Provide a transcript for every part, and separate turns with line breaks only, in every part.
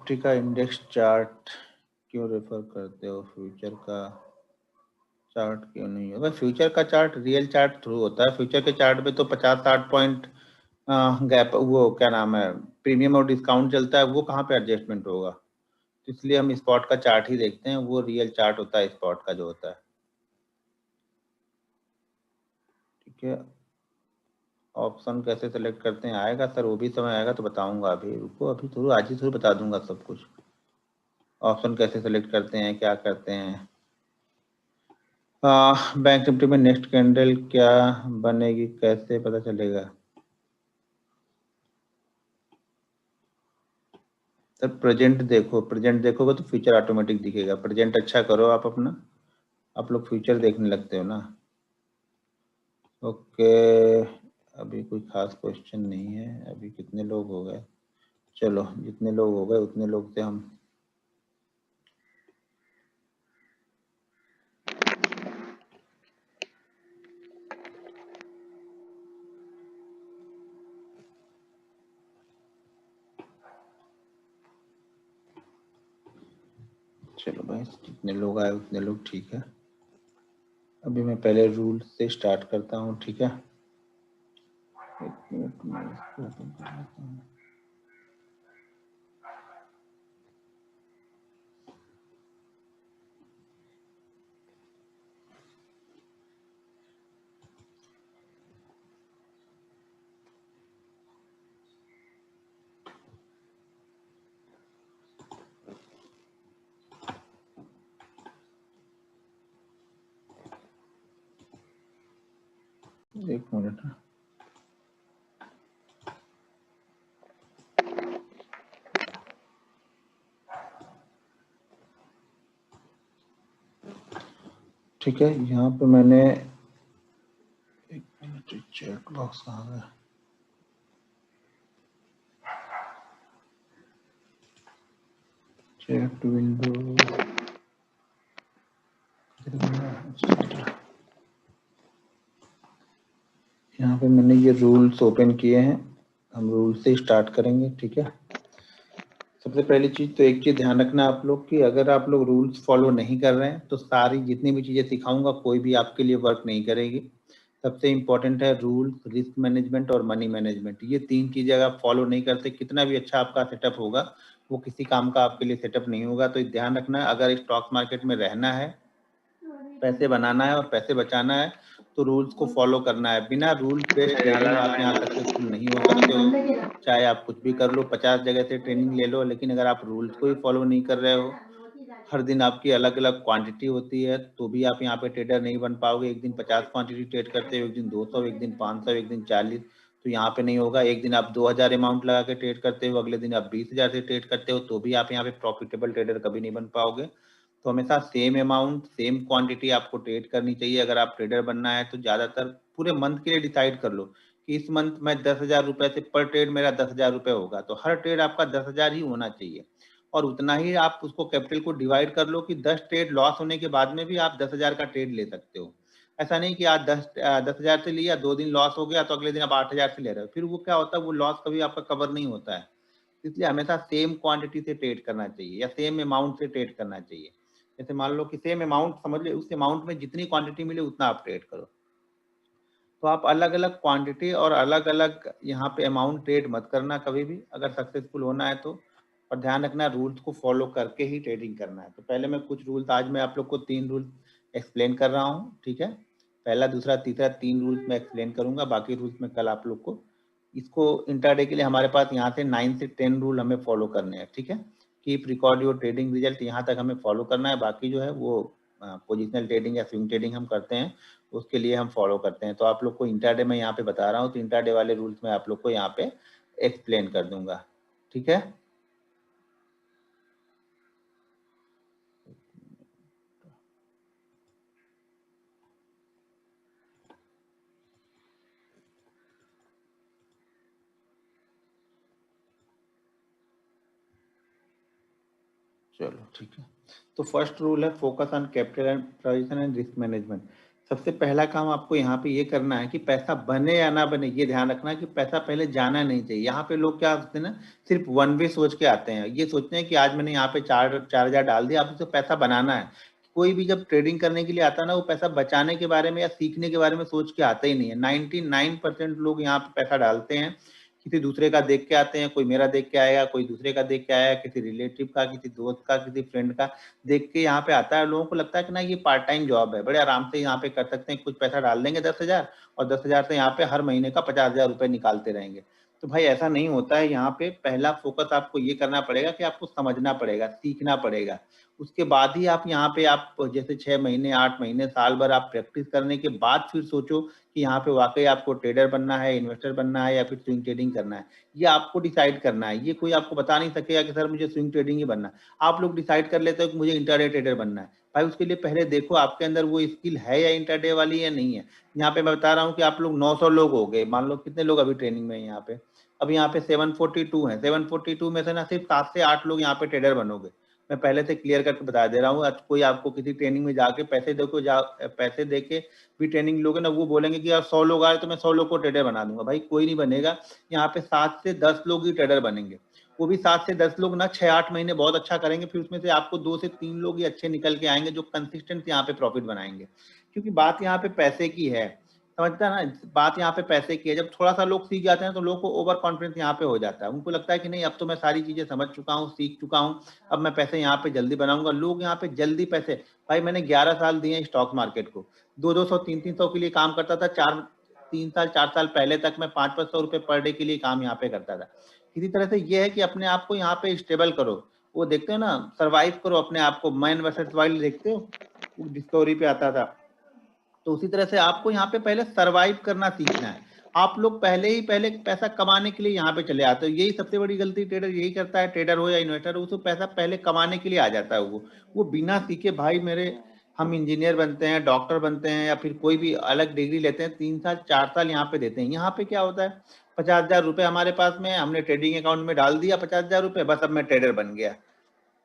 Nifty का index chart क्यों refer करते हो, फ्यूचर का चार्ट क्यों नहीं होगा? फ्यूचर का चार्ट रियल चार्ट थ्रू होता है। फ्यूचर के चार्ट में तो 50-60 पॉइंट गैप, वो क्या नाम है, प्रीमियम और डिस्काउंट चलता है, वो कहाँ पे एडजस्टमेंट होगा? तो इसलिए हम स्पॉट का चार्ट ही देखते हैं, वो रियल चार्ट होता है स्पॉट का जो होता है। ठीक है, ऑप्शन कैसे सेलेक्ट करते हैं आएगा सर, वो भी समय आएगा तो बताऊंगा। अभी रुको, अभी थोड़ा आज ही थोड़ा बता दूंगा सब कुछ। ऑप्शन कैसे सेलेक्ट करते हैं, क्या करते हैं। बैंक निफ्टी में नेक्स्ट कैंडल क्या बनेगी, कैसे पता चलेगा सर? प्रेजेंट देखो, प्रेजेंट देखोगे तो फ्यूचर ऑटोमेटिक दिखेगा। प्रेजेंट अच्छा करो आप अपना, आप लोग फ्यूचर देखने लगते हो ना। ओके, अभी कोई खास क्वेश्चन नहीं है। अभी कितने लोग हो गए? चलो जितने लोग हो गए उतने लोग से हम चलो भाई, जितने लोग आए उतने लोग ठीक है। अभी मैं पहले रूल से स्टार्ट करता हूँ, ठीक है। एक मिनट में इसको ओपन कर लेता हूँ। एक मिनट। ठीक है, यहाँ पे मैंने एक मिनट, चैट बॉक्स कहाँ गया? चैट विंडो, यहाँ पे मैंने ये रूल्स ओपन किए हैं। हम रूल से स्टार्ट करेंगे, ठीक है। सबसे पहली चीज तो एक चीज ध्यान रखना आप लोग कि अगर आप लोग रूल्स फॉलो नहीं कर रहे हैं तो सारी जितनी भी चीजें सिखाऊंगा कोई भी आपके लिए वर्क नहीं करेगी। सबसे इम्पोर्टेंट है रूल्स, रिस्क मैनेजमेंट और मनी मैनेजमेंट। ये तीन चीजें अगर आप फॉलो नहीं करते, कितना भी अच्छा आपका सेटअप होगा वो किसी काम का आपके लिए सेटअप नहीं होगा। तो ध्यान रखना, अगर स्टॉक मार्केट में रहना है, पैसे बनाना है और पैसे बचाना है तो रूल्स को फॉलो करना है। बिना रूल्स बेस्ड ट्रेडिंग आप यहाँ सक्सेसफुल नहीं हो सकते हो। चाहे आप कुछ भी कर लो, 50 जगह से ट्रेनिंग ले लो, लेकिन अगर आप रूल्स को ही फॉलो नहीं कर रहे हो, हर दिन आपकी अलग अलग क्वांटिटी होती है, तो भी आप यहाँ पे ट्रेडर नहीं बन पाओगे। एक दिन 50 क्वांटिटी ट्रेड करते हो, एक दिन 200, एक दिन 500, एक दिन 40, तो यहाँ पे नहीं होगा। एक दिन आप 2000 अमाउंट लगा के ट्रेड करते हो, अगले दिन आप 20,000 से ट्रेड करते हो, तो भी आप यहाँ पे प्रॉफिटेबल ट्रेडर कभी नहीं बन पाओगे। तो हमेशा सेम अमाउंट सेम क्वांटिटी आपको ट्रेड करनी चाहिए। अगर आप ट्रेडर बनना है तो ज़्यादातर पूरे मंथ के लिए डिसाइड कर लो कि इस मंथ में 10,000 रुपये से पर ट्रेड मेरा 10,000 रुपये होगा, तो हर ट्रेड आपका 10,000 ही होना चाहिए। और उतना ही आप उसको कैपिटल को डिवाइड कर लो कि 10 ट्रेड लॉस होने के बाद में भी आप 10,000 का ट्रेड ले सकते हो। ऐसा नहीं कि आज 10,000 से लिया, 2 दिन लॉस हो गया तो अगले दिन आप 8,000 से ले रहे हो, फिर वो क्या होता है, वो लॉस कभी आपका कवर नहीं होता है। इसलिए हमेशा सेम क्वांटिटी से ट्रेड करना चाहिए या सेम अमाउंट से ट्रेड करना चाहिए। जैसे मान लो कि सेम अमाउंट समझ ले, उस अमाउंट में जितनी क्वांटिटी मिले उतना आप ट्रेड करो। तो आप अलग अलग क्वांटिटी और अलग अलग यहाँ पे अमाउंट ट्रेड मत करना कभी भी, अगर सक्सेसफुल होना है तो। और ध्यान रखना रूल्स को फॉलो करके ही ट्रेडिंग करना है। तो पहले मैं कुछ रूल्स, आज मैं आप लोग को 3 रूल्स एक्सप्लेन कर रहा हूँ, ठीक है। पहला, दूसरा, तीसरा, 3 रूल्स मैं एक्सप्लेन करूंगा, बाकी रूल्स में कल आप लोग को। इसको इंट्राडे के लिए हमारे पास यहाँ से 9 से 10 रूल हमें फॉलो करने हैं, ठीक है। Keep record your trading result, यहाँ तक हमें फॉलो करना है। बाकी जो है वो पोजिशनल ट्रेडिंग या स्विंग ट्रेडिंग हम करते हैं, उसके लिए हम फॉलो करते हैं। तो आप लोग को इंट्राडे में यहाँ पे बता रहा हूँ, तो इंट्राडे वाले रूल्स में आप लोग को यहाँ पे एक्सप्लेन कर दूंगा, ठीक है। चलो ठीक है। तो फर्स्ट रूल है focus on capital and position and risk management. सबसे पहला काम आपको यहाँ पे ये करना है कि पैसा बने या ना बने, ये ध्यान रखना कि पैसा पहले जाना नहीं चाहिए। यहाँ पे लोग क्या सोचते हैं ना, सिर्फ वन वे सोच के आते हैं। ये सोचते हैं कि आज मैंने यहाँ पे 4,000 डाल दिया, अब उसे पैसा बनाना है। कोई भी जब ट्रेडिंग करने के लिए आता है ना, वो पैसा बचाने के बारे में या सीखने के बारे में सोच के आता ही नहीं है। 99% लोग यहाँ पे पैसा डालते हैं, किसी दूसरे का देख के आते हैं। कोई मेरा देख के आएगा, कोई दूसरे का देख के आया, किसी रिलेटिव का, किसी दोस्त का, किसी फ्रेंड का देख के यहाँ पे आता है। लोगों को लगता है कि ना ये पार्ट टाइम जॉब है, बड़े आराम से यहाँ पे कर सकते हैं, कुछ पैसा डाल देंगे 10,000 और 10,000 से यहाँ पे हर महीने का 50,000 रुपए निकालते रहेंगे। तो भाई ऐसा नहीं होता है। यहाँ पे पहला फोकस आपको ये करना पड़ेगा कि आपको समझना पड़ेगा, सीखना पड़ेगा। उसके बाद ही आप यहाँ पे आप जैसे 6 महीने, 8 महीने, साल भर आप प्रैक्टिस करने के बाद फिर सोचो कि यहाँ पे वाकई आपको ट्रेडर बनना है, इन्वेस्टर बनना है या फिर स्विंग ट्रेडिंग करना है। ये आपको डिसाइड करना है। ये कोई आपको बता नहीं सकेगा कि सर मुझे स्विंग ट्रेडिंग ही बनना है। आप लोग डिसाइड कर लेते हो कि मुझे इंट्राडे ट्रेडर बनना है। भाई उसके लिए पहले देखो आपके अंदर वो स्किल है या इंट्राडे वाली या नहीं है। यहाँ पे मैं बता रहा हूँ कि आप लोग 900 लोग हो गए, मान लो कितने लोग अभी ट्रेनिंग में है यहाँ पे, अब यहाँ पे 742 है। 742 में से ना सिर्फ 7 से 8 लोग यहाँ पे ट्रेडर बनोगे। मैं पहले से क्लियर करके बता दे रहा हूँ। आज कोई आपको किसी ट्रेनिंग में जाके पैसे दे के भी ट्रेनिंग लोगे ना, वो बोलेंगे कि यार 100 लोग आए तो मैं 100 लोग को ट्रेडर बना दूंगा। भाई कोई नहीं बनेगा। यहाँ पे 7 से 10 लोग ही ट्रेडर बनेंगे। वो भी 7 से 10 लोग ना 6-8 महीने बहुत अच्छा करेंगे, फिर उसमें से आपको 2 से 3 लोग ही अच्छे निकल के आएंगे जो कंसिस्टेंट यहाँ पे प्रॉफिट बनाएंगे। क्योंकि बात यहाँ पे पैसे की है, समझता है ना, बात यहाँ पे पैसे की है। जब थोड़ा सा लोग सीख जाते हैं तो लोगों को ओवर कॉन्फिडेंस यहाँ पे हो जाता है। उनको लगता है कि नहीं अब तो मैं सारी चीजें समझ चुका हूँ, सीख चुका हूँ, अब मैं पैसे यहाँ पे जल्दी बनाऊंगा। लोग यहाँ पे जल्दी पैसे, भाई मैंने 11 साल दिए स्टॉक मार्केट को, 200 300 के लिए काम करता था। 3 साल 4 साल पहले तक मैं 500 रुपए पर डे के लिए काम यहाँ पे करता था। किसी तरह से ये है कि अपने आप को यहाँ पे स्टेबल करो। वो देखते हो ना, सर्वाइव करो अपने आप को। मैन वर्सेस वाइल्ड देखते हो, डिस्कवरी पे आता था। तो उसी तरह से आपको यहाँ पे पहले सरवाइव करना सीखना है। आप लोग पहले पैसा कमाने के लिए यहाँ पे चले आते हो। यही सबसे बड़ी गलती ट्रेडर यही करता है, ट्रेडर हो या इन्वेस्टर हो, उसको पैसा पहले कमाने के लिए आ जाता है। वो बिना सीखे, भाई मेरे हम इंजीनियर बनते हैं, डॉक्टर बनते हैं या फिर कोई भी अलग डिग्री लेते हैं, 3 साल 4 साल यहाँ पे देते हैं। यहाँ पे क्या होता है, 50,000 रुपए हमारे पास में, हमने ट्रेडिंग अकाउंट में डाल दिया 50,000 रुपए, बस अब मैं ट्रेडर बन गया।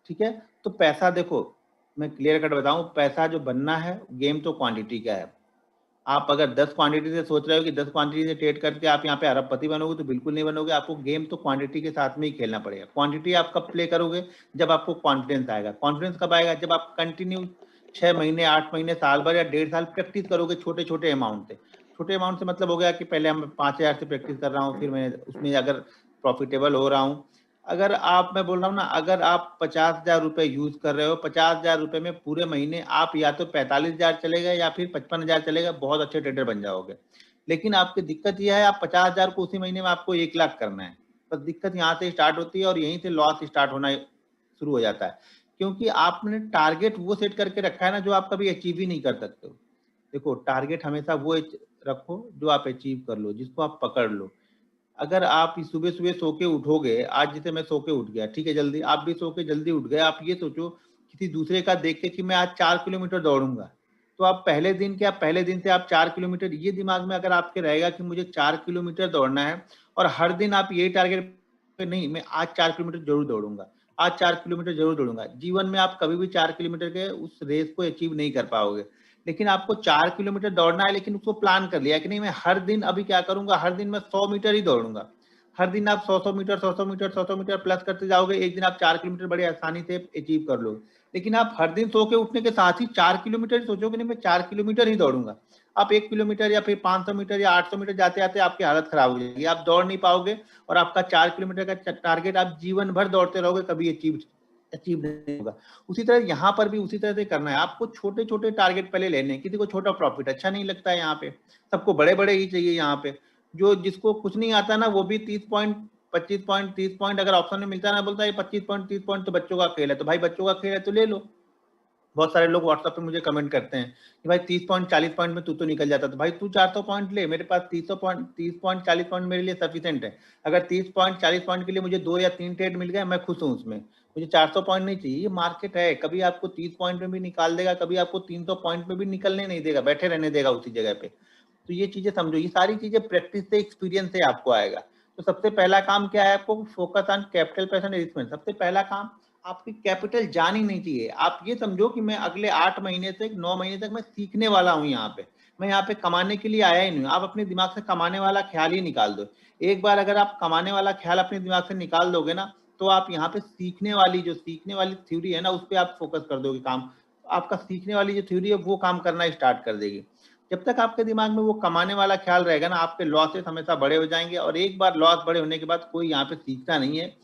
ठीक है, तो पैसा देखो, मैं क्लियर कट बताऊं, पैसा जो बनना है गेम तो क्वांटिटी का है। आप अगर 10 क्वांटिटी से सोच रहे हो कि 10 क्वांटिटी से ट्रेड करके आप यहाँ पे अरबपति बनोगे, तो बिल्कुल नहीं बनोगे। आपको गेम तो क्वांटिटी के साथ में ही खेलना पड़ेगा। क्वांटिटी आप कब प्ले करोगे, जब आपको कॉन्फिडेंस आएगा। कॉन्फिडेंस कब आएगा, जब आप कंटिन्यू 6 महीने 8 महीने साल भर या 1.5 साल प्रैक्टिस करोगे छोटे छोटे अमाउंट से। छोटे अमाउंट से मतलब हो गया कि पहले हम 5,000 से प्रैक्टिस कर रहा हूँ, फिर मैं उसमें अगर प्रॉफिटेबल हो रहा हूँ। अगर आप, मैं बोल रहा हूँ ना, अगर आप 50,000 रुपए यूज कर रहे हो, 50,000 रुपए में पूरे महीने आप या तो 45,000 चलेगा या फिर 55,000 चलेगा, बहुत अच्छे ट्रेडर बन जाओगे। लेकिन आपकी दिक्कत यह है, आप 50,000 को उसी महीने में आपको 1 लाख करना है। बस दिक्कत यहाँ से स्टार्ट होती है और यहीं से लॉस स्टार्ट होना शुरू हो जाता है। क्योंकि आपने टारगेट वो सेट करके रखा है ना जो आप कभी अचीव ही नहीं कर सकते हो। देखो, टारगेट हमेशा वो रखो जो आप अचीव कर लो, जिसको आप पकड़ लो। अगर आप सुबह सुबह सो के उठोगे, आज जैसे मैं सो के उठ गया, ठीक है, जल्दी, आप भी सो के जल्दी उठ गए, आप ये सोचो किसी दूसरे का देख के कि मैं आज 4 किलोमीटर दौड़ूंगा, तो आप पहले दिन क्या, पहले दिन से आप 4 किलोमीटर, ये दिमाग में अगर आपके रहेगा कि मुझे 4 किलोमीटर दौड़ना है, और हर दिन आप यही टारगेट, नहीं मैं आज 4 किलोमीटर जरूर दौड़ूंगा, आज 4 किलोमीटर जरूर दौड़ूंगा, जीवन में आप कभी भी 4 किलोमीटर के उस रेस को अचीव नहीं कर पाओगे। लेकिन आपको 4 किलोमीटर दौड़ना है, लेकिन उसको प्लान कर लिया कि नहीं मैं हर दिन अभी क्या करूंगा, हर दिन मैं 100 मीटर ही दौड़ूंगा। हर दिन आप 100 मीटर 100 मीटर 100 मीटर प्लस करते जाओगे, एक दिन आप 4 किलोमीटर बड़ी आसानी से अचीव कर लोगे। लेकिन आप हर दिन सो के उठने के साथ ही 4 किलोमीटर सोचोगे, नहीं मैं 4 किलोमीटर ही दौड़ूंगा, आप 1 किलोमीटर या फिर 500 मीटर या 800 मीटर जाते जाते आपकी हालत खराब हो जाएगी, आप दौड़ नहीं पाओगे, और आपका 4 किलोमीटर का टारगेट आप जीवन भर दौड़ते रहोगे, कभी अचीव नहीं होगा। उसी तरह यहाँ पर भी उसी तरह से करना है। आपको छोटे छोटे टारगेट पहले लेने हैं। किसी को छोटा प्रॉफिट अच्छा नहीं लगता है, यहाँ पे सबको बड़े बड़े ही चाहिए। यहाँ पे जो जिसको कुछ नहीं आता ना, वो भी 30 पॉइंट 25 पॉइंट 30 पॉइंट अगर ऑप्शन में मिलता है ना, बोलता है 25 पॉइंट 30 पॉइंट तो बच्चों का खेल है। तो भाई बच्चों का खेल है तो ले लो। बहुत सारे लोग व्हाट्सएप पे मुझे कमेंट करते हैं कि भाई 30 पॉइंट 40 पॉइंट में तू तो निकल जाता, तो भाई तू 400 पॉइंट ले, मेरे पास 30 पॉइंट 40 पॉइंट मेरे लिए सफिशिएंट है। अगर 30 पॉइंट 40 पॉइंट के लिए मुझे 2 या 3 ट्रेड मिल गए, मैं खुश हूँ उसमें। मुझे 400 पॉइंट नहीं चाहिए। ये मार्केट है, कभी आपको 30 पॉइंट में भी निकाल देगा, कभी आपको 300 पॉइंट में भी निकलने नहीं देगा, बैठे रहने देगा उसी जगह पे। तो ये चीजें समझो, ये सारी चीजें प्रैक्टिस से, एक्सपीरियंस से आपको आएगा। तो सबसे पहला काम क्या है, आपको focus on capital present risk. सबसे पहला काम आपकी कैपिटल जानी नहीं चाहिए। आप ये समझो कि मैं अगले 8 महीने तक 9 महीने तक मैं सीखने वाला हूँ यहाँ पे, मैं यहाँ पे कमाने के लिए आया ही नहीं हूँ। आप अपने दिमाग से कमाने वाला ख्याल ही निकाल दो। एक बार अगर आप कमाने वाला ख्याल अपने दिमाग से निकाल दोगे ना, तो आप यहाँ पे सीखने वाली थ्योरी है ना, उस पर आप फोकस कर दोगे काम। आपका सीखने वाली जो थ्योरी है वो काम करना स्टार्ट कर देगी। जब तक आपके दिमाग में वो कमाने वाला ख्याल रहेगा ना, आपके लॉसेस हमेशा बड़े हो जाएंगे, और एक बार लॉस बड़े होने के बाद कोई यहाँ पे सीखता नहीं है।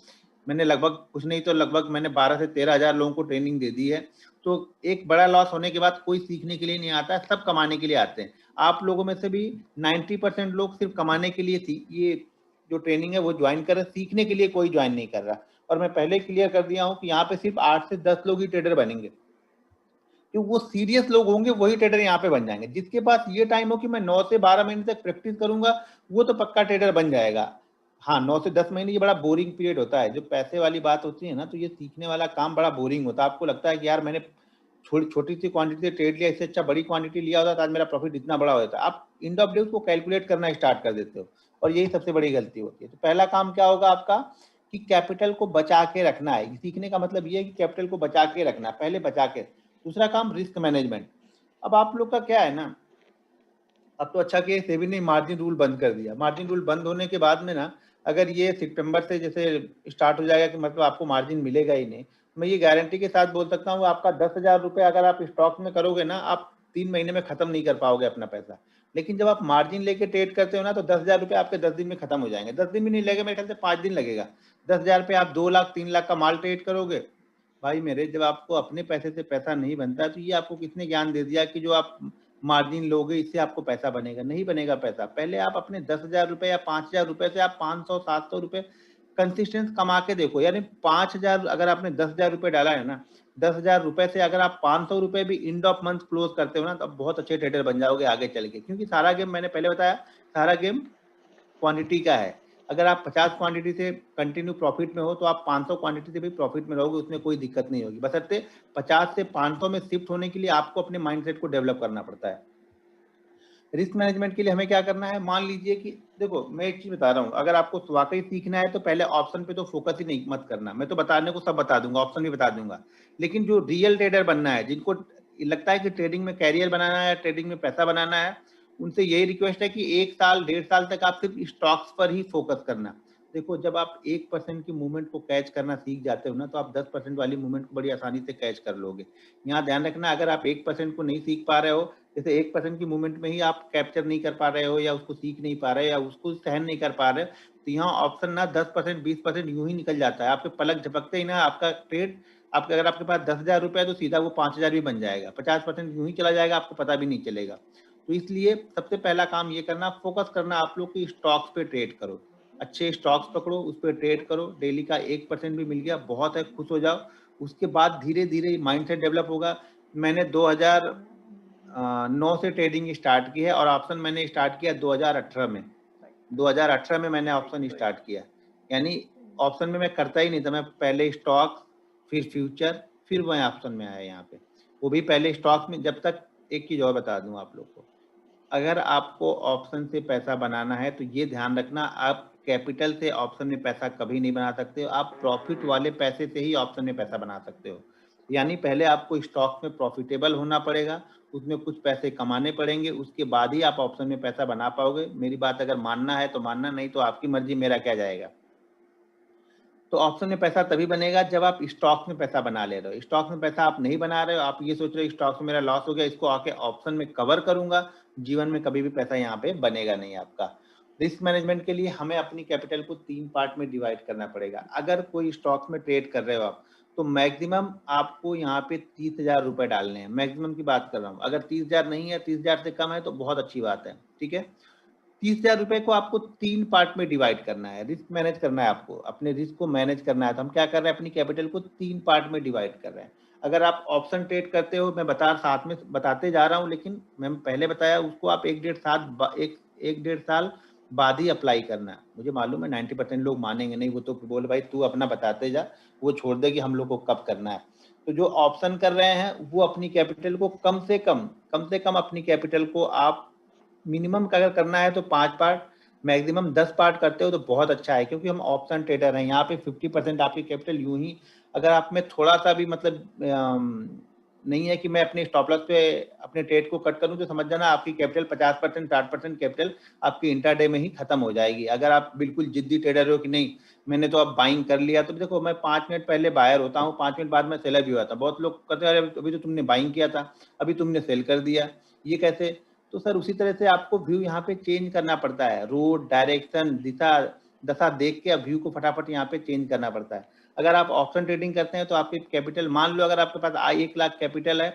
मैंने लगभग कुछ नहीं तो लगभग मैंने 12 से 13 हजार लोगों को ट्रेनिंग दे दी है। तो एक बड़ा लॉस होने के बाद कोई सीखने के लिए नहीं आता है, सब कमाने के लिए आते हैं। आप लोगों में से भी 90% लोग सिर्फ कमाने के लिए ये जो ट्रेनिंग है वो ज्वाइन कर रहे, सीखने के लिए कोई ज्वाइन नहीं कर रहा। और मैं पहले क्लियर कर दिया हूँ कि यहाँ पे सिर्फ 8 से 10 लोग ही ट्रेडर बनेंगे, क्योंकि वो सीरियस लोग होंगे वही ट्रेडर यहाँ पे बन जाएंगे। जिसके पास ये टाइम हो कि मैं 9 से 12 महीने तक प्रैक्टिस करूंगा, वो तो पक्का ट्रेडर बन जाएगा। हाँ, 9 से 10 महीने ये बड़ा बोरिंग पीरियड होता है। जो पैसे वाली बात होती है ना, तो ये सीखने वाला काम बड़ा बोरिंग होता है। आपको लगता है कि यार मैंने छोटी सी क्वांटिटी से ट्रेड लिया, इससे अच्छा बड़ी क्वांटिटी लिया होता तो आज मेरा प्रॉफिट इतना बड़ा होता। आप एंड ऑफ डे उसको कैलकुलेट करना स्टार्ट कर देते हो, और यही सबसे बड़ी गलती होती है। तो पहला काम क्या होगा आपका कि कैपिटल को बचा के रखना है। सीखने का मतलब ये है कि कैपिटल को बचा के रखना, पहले बचा के। दूसरा काम रिस्क मैनेजमेंट। अब आप लोग का क्या है ना, अब तो अच्छा कि सेबी ने मार्जिन रूल बंद कर दिया। मार्जिन रूल बंद होने के बाद में ना, अगर ये सितंबर से जैसे स्टार्ट हो जाएगा कि मतलब आपको मार्जिन मिलेगा ही नहीं, मैं ये गारंटी के साथ बोल सकता हूँ आपका 10,000 रुपये अगर आप स्टॉक में करोगे ना, आप 3 महीने में खत्म नहीं कर पाओगे अपना पैसा। लेकिन जब आप मार्जिन लेके ट्रेड करते हो ना, तो 10,000 रुपये आपके 10 दिन में खत्म हो जाएंगे। 10 दिन भी नहीं लगेगा, मेरे ख्याल से 5 दिन लगेगा। 10,000 पे आप 2 लाख 3 लाख का माल ट्रेड करोगे। भाई मेरे, जब आपको अपने पैसे से पैसा नहीं बनता, तो ये आपको किसने ज्ञान दे दिया कि जो आप मार्जिन लोगे इससे आपको पैसा बनेगा? नहीं बनेगा पैसा। पहले आप अपने 10,000 रुपये या 5,000 रुपये से आप 500-700 रुपये कंसिस्टेंस कमा के देखो। यानी 5,000 अगर आपने 10,000 रुपये डाला है ना, 10,000 रुपये से अगर आप 500 रुपये भी एंड ऑफ मंथ क्लोज करते हो ना, तो बहुत अच्छे ट्रेडर बन जाओगे आगे चल के। क्योंकि सारा गेम, मैंने पहले बताया, सारा गेम क्वांटिटी का है। अगर आप 50 क्वांटिटी से कंटिन्यू प्रॉफिट में हो, तो आप 500 क्वांटिटी से भी प्रॉफिट में रहोगे, उसमें कोई दिक्कत नहीं होगी। बशर्ते 50 से 500 में शिफ्ट होने के लिए आपको अपने माइंडसेट को डेवलप करना पड़ता है। रिस्क मैनेजमेंट के लिए हमें क्या करना है, मान लीजिए कि देखो मैं एक चीज बता रहा हूँ, अगर आपको वाकई सीखना है तो पहले ऑप्शन पे तो फोकस ही नहीं मत करना। मैं तो बताने को सब बता दूंगा, ऑप्शन भी बता दूंगा, लेकिन जो रियल ट्रेडर बनना है, जिनको लगता है कि ट्रेडिंग में कैरियर बनाना है, ट्रेडिंग में पैसा बनाना है, उनसे यही रिक्वेस्ट है कि 1 साल 1.5 साल तक आप सिर्फ स्टॉक्स पर ही फोकस करना। देखो, जब आप 1% की मूवमेंट को कैच करना सीख जाते हो ना, तो आप 10% वाली मूवमेंट को बड़ी आसानी से कैच कर लोगे। यहाँ ध्यान रखना, अगर आप 1% को नहीं सीख पा रहे हो, जैसे 1% की मूवमेंट में ही आप कैप्चर नहीं कर पा रहे हो, या उसको सीख नहीं पा रहे, या उसको सहन नहीं कर पा रहे, तो यहाँ ऑप्शन ना 10% 20% यूं ही निकल जाता है। आपके पलक झपकते ही ना आपका ट्रेड, आपके अगर आपके पास 10,000 रुपये है तो सीधा वो 5,000 भी बन जाएगा। 50% यूं ही चला जाएगा, आपको पता भी नहीं चलेगा। तो इसलिए सबसे पहला काम ये करना, फोकस करना आप लोग की स्टॉक्स पे ट्रेड करो। अच्छे स्टॉक्स पकड़ो, उस पर ट्रेड करो। डेली का 1% भी मिल गया बहुत है, खुश हो जाओ। उसके बाद धीरे धीरे माइंडसेट डेवलप होगा। मैंने 2009 से ट्रेडिंग स्टार्ट की है, और ऑप्शन मैंने स्टार्ट किया 2018 में। 2018 में मैंने ऑप्शन स्टार्ट किया। यानी ऑप्शन में मैं करता ही नहीं था, मैं पहले स्टॉक, फिर फ्यूचर, फिर मैं ऑप्शन में आया यहाँ पे। वो भी पहले स्टॉक में। जब तक, एक चीज और बता दूं आप लोग को, अगर आपको ऑप्शन से पैसा बनाना है तो ये ध्यान रखना, आप कैपिटल से ऑप्शन में पैसा कभी नहीं बना सकते हो। आप प्रॉफिट वाले पैसे से ही ऑप्शन में पैसा बना सकते हो। यानी पहले आपको स्टॉक में प्रॉफिटेबल होना पड़ेगा, उसमें कुछ पैसे कमाने पड़ेंगे, उसके बाद ही आप ऑप्शन में पैसा बना पाओगे। मेरी बात अगर मानना है तो मानना, नहीं तो आपकी मर्जी, मेरा क्या जाएगा। तो ऑप्शन में पैसा तभी बनेगा जब आप स्टॉक में पैसा बना ले रहे हो। स्टॉक में पैसा आप नहीं बना रहे हो, आप ये सोच रहे हो स्टॉक में मेरा लॉस हो गया, इसको आके ऑप्शन में कवर करूंगा, जीवन में कभी भी पैसा यहाँ पे बनेगा नहीं आपका। रिस्क मैनेजमेंट के लिए हमें अपनी कैपिटल को 3 पार्ट में डिवाइड करना पड़ेगा। अगर कोई स्टॉक में ट्रेड कर रहे हो आप, तो मैक्सिमम आपको यहाँ पे 30,000 रुपए डालने हैं। मैक्सिमम की बात कर रहा हूँ। अगर 30,000 नहीं है, 30,000 से कम है, तो बहुत अच्छी बात है, ठीक है। 30,000 रुपए को आपको 3 पार्ट में डिवाइड करना है। रिस्क मैनेज करना है, आपको अपने रिस्क को मैनेज करना है। तो हम क्या कर रहे हैं, अपनी कैपिटल को 3 पार्ट में डिवाइड कर रहे हैं। अगर आप ऑप्शन ट्रेड करते हो, मैं साथ में बताते जा रहा हूँ, लेकिन मैं पहले बताया उसको आप 1-1.5 साल बाद ही अप्लाई करना है। मुझे मालूम है 90% लोग मानेंगे नहीं, वो तो बोल भाई तू अपना बताते जा, वो छोड़ दे कि हम लोग को कब करना है। तो जो ऑप्शन कर रहे हैं वो अपनी कैपिटल को कम से कम अपनी कैपिटल को आप मिनिमम का अगर करना है तो 5 पार्ट, मैक्सिमम 10 पार्ट करते हो तो बहुत अच्छा है, क्योंकि हम ऑप्शन ट्रेडर हैं। यहाँ पे 50% आपकी कैपिटल यूं ही, अगर आप में थोड़ा सा भी मतलब नहीं है कि मैं अपने स्टॉप लॉस पे अपने ट्रेड को कट करूं, तो समझ जाना आपकी कैपिटल 50% 60% कैपिटल आपकी इंट्राडे में ही खत्म हो जाएगी। अगर आप बिल्कुल जिद्दी ट्रेडर हो कि नहीं मैंने तो अब बाइंग कर लिया, तो देखो मैं 5 मिनट पहले बायर होता हूँ, 5 मिनट बाद में सेलर भी हुआ था। बहुत लोग कहते हैं अरे अभी तो तुमने बाइंग किया था, अभी तुमने सेल कर दिया, ये कैसे? तो सर उसी तरह से आपको व्यू यहाँ पे चेंज करना पड़ता है। रोड डायरेक्शन दिशा दशा देख के व्यू को फटाफट यहाँ पे चेंज करना पड़ता है। अगर आप ऑप्शन ट्रेडिंग करते हैं तो आपकी कैपिटल, मान लो अगर आपके पास 1 लाख कैपिटल है,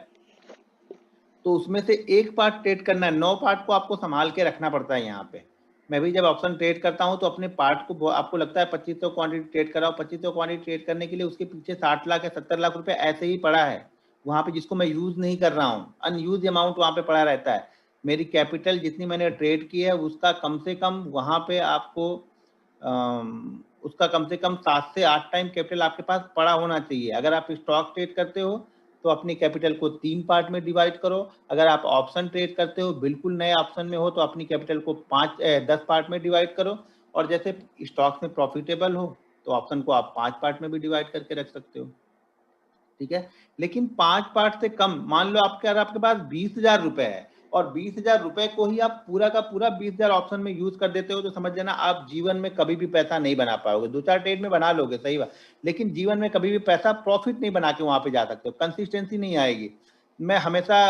तो उसमें से 1 पार्ट ट्रेड करना है, 9 पार्ट को आपको संभाल के रखना पड़ता है। यहाँ पे मैं भी जब ऑप्शन ट्रेड करता हूँ तो अपने पार्ट को, आपको लगता है 2500 क्वांटिटी ट्रेड कर रहा हूँ, 2500 क्वांटिटी ट्रेड करने के लिए उसके पीछे 60 लाख या 70 लाख रुपए ऐसे ही पड़ा है वहां पे, जिसको मैं यूज नहीं कर रहा हूँ, अनयूज अमाउंट वहां पे पड़ा रहता है। मेरी कैपिटल जितनी मैंने ट्रेड की है उसका कम से कम वहां पे आपको उसका कम से कम 7 से 8 टाइम कैपिटल आपके पास पड़ा होना चाहिए। अगर आप स्टॉक ट्रेड करते हो तो अपनी कैपिटल को 3 पार्ट में डिवाइड करो। अगर आप ऑप्शन ट्रेड करते हो, बिल्कुल नए ऑप्शन में हो, तो अपनी कैपिटल को 10 पार्ट में डिवाइड करो। और जैसे स्टॉक्स में प्रॉफिटेबल हो तो ऑप्शन को आप 5 पार्ट में भी डिवाइड करके रख सकते हो, ठीक है। लेकिन 5 पार्ट से कम, मान लो आपके पास 20,000 रुपए है और 20,000 रुपए को ही आप पूरा का पूरा 20,000 ऑप्शन में यूज कर देते हो, तो समझ जाना आप जीवन में कभी भी पैसा नहीं बना पाओगे। 2-4 ट्रेड में बना लोगे, सही बात, लेकिन जीवन में कभी भी पैसा प्रॉफिट नहीं बना के वहां पे जा सकते हो, कंसिस्टेंसी नहीं आएगी। मैं हमेशा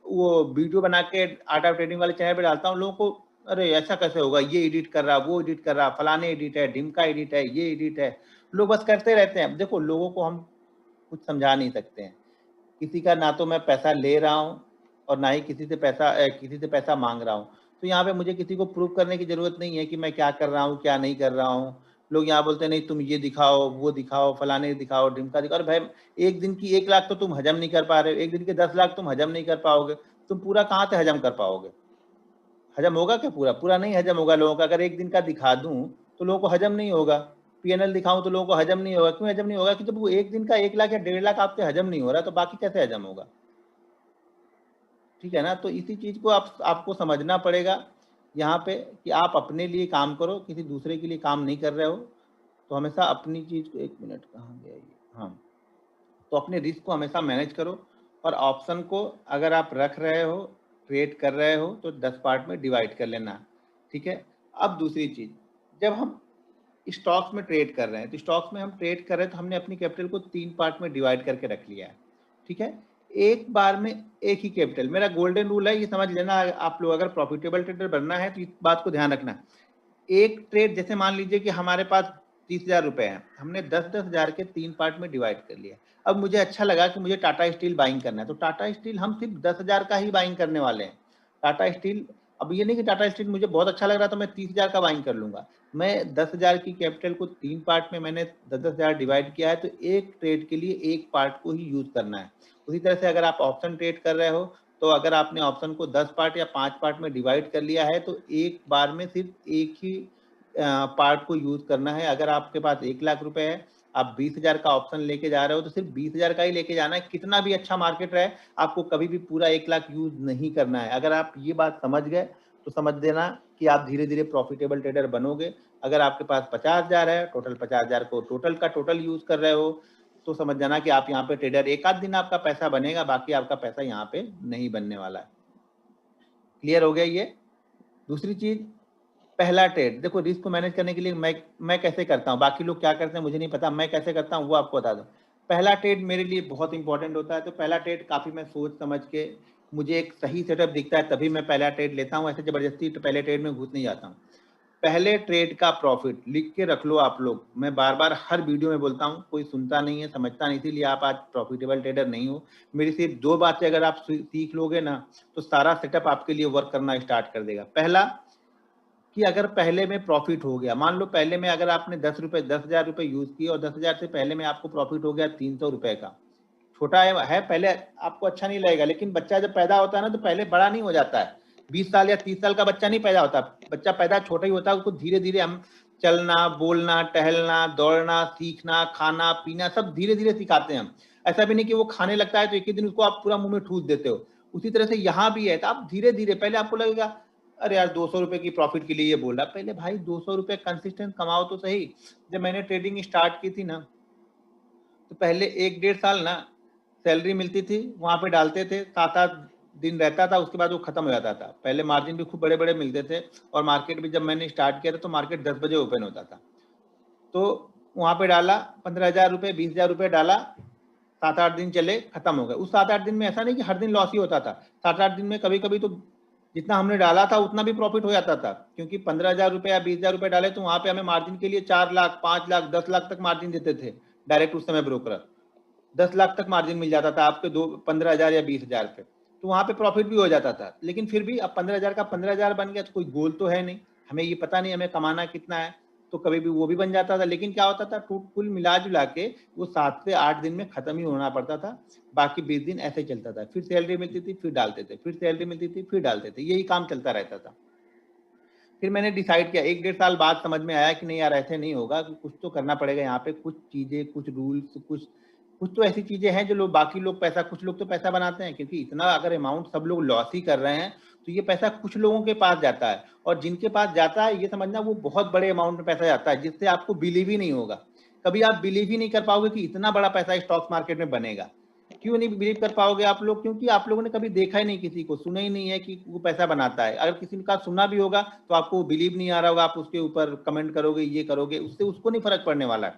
वो वीडियो बना के आर्ट ऑफ ट्रेडिंग वाले चैनल पे डालता हूँ, लोगों को अरे ऐसा कैसे होगा, ये एडिट कर रहा, वो एडिट कर रहा, फलाने एडिट है, ढिमका एडिट है, ये एडिट है, लोग बस करते रहते हैं। देखो लोगों को हम कुछ समझा नहीं सकते हैं, किसी का ना तो मैं पैसा ले रहा हूँ और ना ही किसी से पैसा मांग रहा हूँ। तो यहाँ पे मुझे किसी को प्रूव करने की जरूरत नहीं है कि मैं क्या कर रहा हूँ क्या नहीं कर रहा हूँ। लोग यहाँ बोलते हैं नहीं तुम ये दिखाओ, वो दिखाओ, फलाने दिखाओ, ढिमका दिखाओ। भाई एक दिन की 1 लाख तो तुम हजम नहीं कर पा रहे हो, एक दिन के 10 लाख तुम हजम नहीं कर पाओगे, तुम पूरा कहाँ से हजम कर पाओगे? हजम होगा क्या? पूरा पूरा नहीं हजम होगा लोगों का। अगर एक दिन का दिखा दूं तो लोगों को हजम नहीं होगा, पीएनएल दिखाऊं तो लोगों को हजम नहीं होगा। क्यों हजम नहीं होगा? कि जब वो एक दिन का 1 लाख या 1.5 लाख आपसे हजम नहीं हो रहा तो बाकी कैसे हजम होगा? ठीक है ना। तो इसी चीज को आपको समझना पड़ेगा यहाँ पे कि आप अपने लिए काम करो, किसी दूसरे के लिए काम नहीं कर रहे हो। तो हमेशा अपनी चीज को, 1 मिनट कहाँ गया ये, हाँ, तो अपने रिस्क को हमेशा मैनेज करो। और ऑप्शन को अगर आप रख रहे हो, ट्रेड कर रहे हो, तो 10 पार्ट में डिवाइड कर लेना, ठीक है। अब दूसरी चीज, जब हम स्टॉक्स में ट्रेड कर रहे हैं, तो स्टॉक्स में हम ट्रेड कर रहे हैं तो हमने अपनी कैपिटल को 3 पार्ट में डिवाइड करके रख लिया है, ठीक है। एक बार में एक ही कैपिटल, मेरा गोल्डन रूल है, ये समझ लेना आप लोग। अगर प्रॉफिटेबल ट्रेडर बनना है तो इस बात को ध्यान रखना। एक ट्रेड, जैसे मान लीजिए कि हमारे पास 30,000 रुपए हैं, हमने 10-10 हजार के 3 पार्ट में डिवाइड कर लिया। अब मुझे अच्छा लगा कि मुझे टाटा स्टील बाइंग करना है, तो टाटा स्टील हम सिर्फ 10,000 का ही बाइंग करने वाले हैं। टाटा स्टील, अब ये नहीं कि टाटा स्टील मुझे बहुत अच्छा लग रहा तो मैं 30,000 का बाइंग कर लूंगा। मैं 10,000 की कैपिटल को 3 पार्ट में मैंने 10-10 हजार डिवाइड किया है, तो एक ट्रेड के लिए एक पार्ट को ही यूज करना है। उसी तरह से अगर आप ऑप्शन ट्रेड कर रहे हो, तो अगर आपने ऑप्शन को 10 पार्ट या 5 पार्ट में डिवाइड कर लिया है, तो एक बार में सिर्फ एक ही पार्ट को यूज करना है। अगर आपके पास 1 लाख रुपए है, आप 20,000 का ऑप्शन लेके जा रहे हो, तो सिर्फ 20,000 का ही लेके जाना है। कितना भी अच्छा मार्केट रहे, आपको कभी भी पूरा 1 लाख यूज नहीं करना है। अगर आप ये बात समझ गए तो समझ देना कि आप धीरे धीरे प्रॉफिटेबल ट्रेडर बनोगे। अगर आपके पास 50,000 है, टोटल 50,000 को टोटल का टोटल यूज कर रहे हो, तो समझ जाना कि आप यहाँ पे ट्रेडर, एक आध दिन आपका पैसा बनेगा, बाकी आपका पैसा यहाँ पे नहीं बनने वाला है। क्लियर हो गया ये? दूसरी चीज, पहला ट्रेड, देखो रिस्क को मैनेज करने के लिए मैं कैसे करता हूँ, बाकी लोग क्या करते हैं मुझे नहीं पता, मैं कैसे करता हूँ वो आपको बता दूँ। पहला ट्रेड मेरे लिए बहुत इंपॉर्टेंट होता है, तो पहला ट्रेड काफी मैं सोच समझ के, मुझे एक सही सेटअप दिखता है तभी मैं पहला ट्रेड लेता हूँ। ऐसे जबरदस्ती तो पहले ट्रेड में घुस नहीं जाता हूँ। पहले ट्रेड का प्रॉफिट लिख के रख लो आप लोग। मैं बार बार हर वीडियो में बोलता हूँ, कोई सुनता नहीं है, समझता नहीं, इसीलिए आप आज प्रॉफिटेबल ट्रेडर नहीं हो। मेरी सिर्फ 2 बातें अगर आप सीख लोगे ना, तो सारा सेटअप आपके लिए वर्क करना स्टार्ट कर देगा। पहला, कि अगर पहले में प्रॉफिट हो गया, मान लो पहले में अगर आपने 10,000 रुपए यूज किए और 10,000 से पहले में आपको प्रॉफिट हो गया 300 रुपए का, छोटा है पहले आपको अच्छा नहीं लगेगा, लेकिन बच्चा जब पैदा होता है ना तो पहले बड़ा नहीं हो जाता है। 20 साल या 30 साल का बच्चा नहीं पैदा होता, बच्चा पैदा छोटा ही होता है। उसको धीरे धीरे हम चलना, बोलना, टहलना, दौड़ना, सीखना, खाना पीना सब धीरे धीरे सिखाते हैं हम। ऐसा भी नहीं कि वो खाने लगता है तो एक ही दिन उसको आप पूरा मुंह में ठूस देते हो। उसी तरह से यहाँ भी है, तो आप धीरे धीरे, पहले आपको लगेगा अरे यार 200 रुपए की प्रॉफिट के लिए ये बोल रहा। पहले भाई 200 रुपए कंसिस्टेंट कमाओ तो सही। जब मैंने ट्रेडिंग स्टार्ट की थी ना, तो पहले 1-1.5 साल ना सैलरी मिलती थी, वहां पे डालते थे, 7-8 दिन रहता था, उसके बाद वो खत्म हो जाता था। पहले मार्जिन भी खूब बड़े बड़े मिलते थे, और मार्केट भी जब मैंने स्टार्ट किया था तो मार्केट 10 बजे ओपन होता था। तो वहां पे डाला 15,000 रुपये, 20,000 रुपये डाला, 7-8 दिन चले, खत्म हो गए। उस 7-8 दिन में ऐसा नहीं कि हर दिन लॉस ही होता था, 7-8 दिन में कभी कभी तो जितना हमने डाला था उतना भी प्रॉफिट हो जाता था, क्योंकि 15,000 रुपये या 20,000 रुपये डाले तो वहां पे हमें मार्जिन के लिए 4 लाख, 5 लाख, 10 लाख तक मार्जिन देते थे डायरेक्ट उस समय ब्रोकर। 10 लाख तक मार्जिन मिल जाता था आपके 15,000 या 20,000 पे, तो वहां पे प्रॉफिट भी हो जाता था। लेकिन फिर भी अब 15,000 का 15,000 बन गया तो कोई गोल तो है नहीं, हमें ये पता नहीं हमें कमाना कितना है, तो कभी भी वो भी बन जाता था। लेकिन क्या होता था, कुल मिला जुला के वो 7 से 8 दिन में खत्म ही होना पड़ता था, बाकी 20 दिन ऐसे चलता था। फिर सैलरी मिलती थी, फिर डालते थे, फिर सैलरी मिलती थी, फिर डालते थे, यही काम चलता रहता था। फिर मैंने डिसाइड किया 1-1.5 साल बाद समझ में आया कि नहीं यार ऐसे नहीं होगा, कुछ तो करना पड़ेगा यहाँ पे, कुछ चीजें, कुछ रूल्स, कुछ कुछ तो ऐसी चीजें हैं जो लोग, बाकी लोग पैसा, कुछ लोग तो पैसा बनाते हैं, क्योंकि इतना अगर अमाउंट सब लोग लॉस ही कर रहे हैं तो ये पैसा कुछ लोगों के पास जाता है, और जिनके पास जाता है ये समझना वो बहुत बड़े अमाउंट में पैसा जाता है, जिससे आपको बिलीव ही नहीं होगा। कभी आप बिलीव ही नहीं कर पाओगे कि इतना बड़ा पैसा स्टॉक मार्केट में बनेगा। क्यों नहीं बिलीव कर पाओगे आप लोग? क्योंकि आप लोगों ने कभी देखा ही नहीं, किसी को सुना ही नहीं है कि वो पैसा बनाता है। अगर किसी का सुना भी होगा तो आपको बिलीव नहीं आ रहा होगा, आप उसके ऊपर कमेंट करोगे, ये करोगे, उससे उसको नहीं फर्क पड़ने वाला,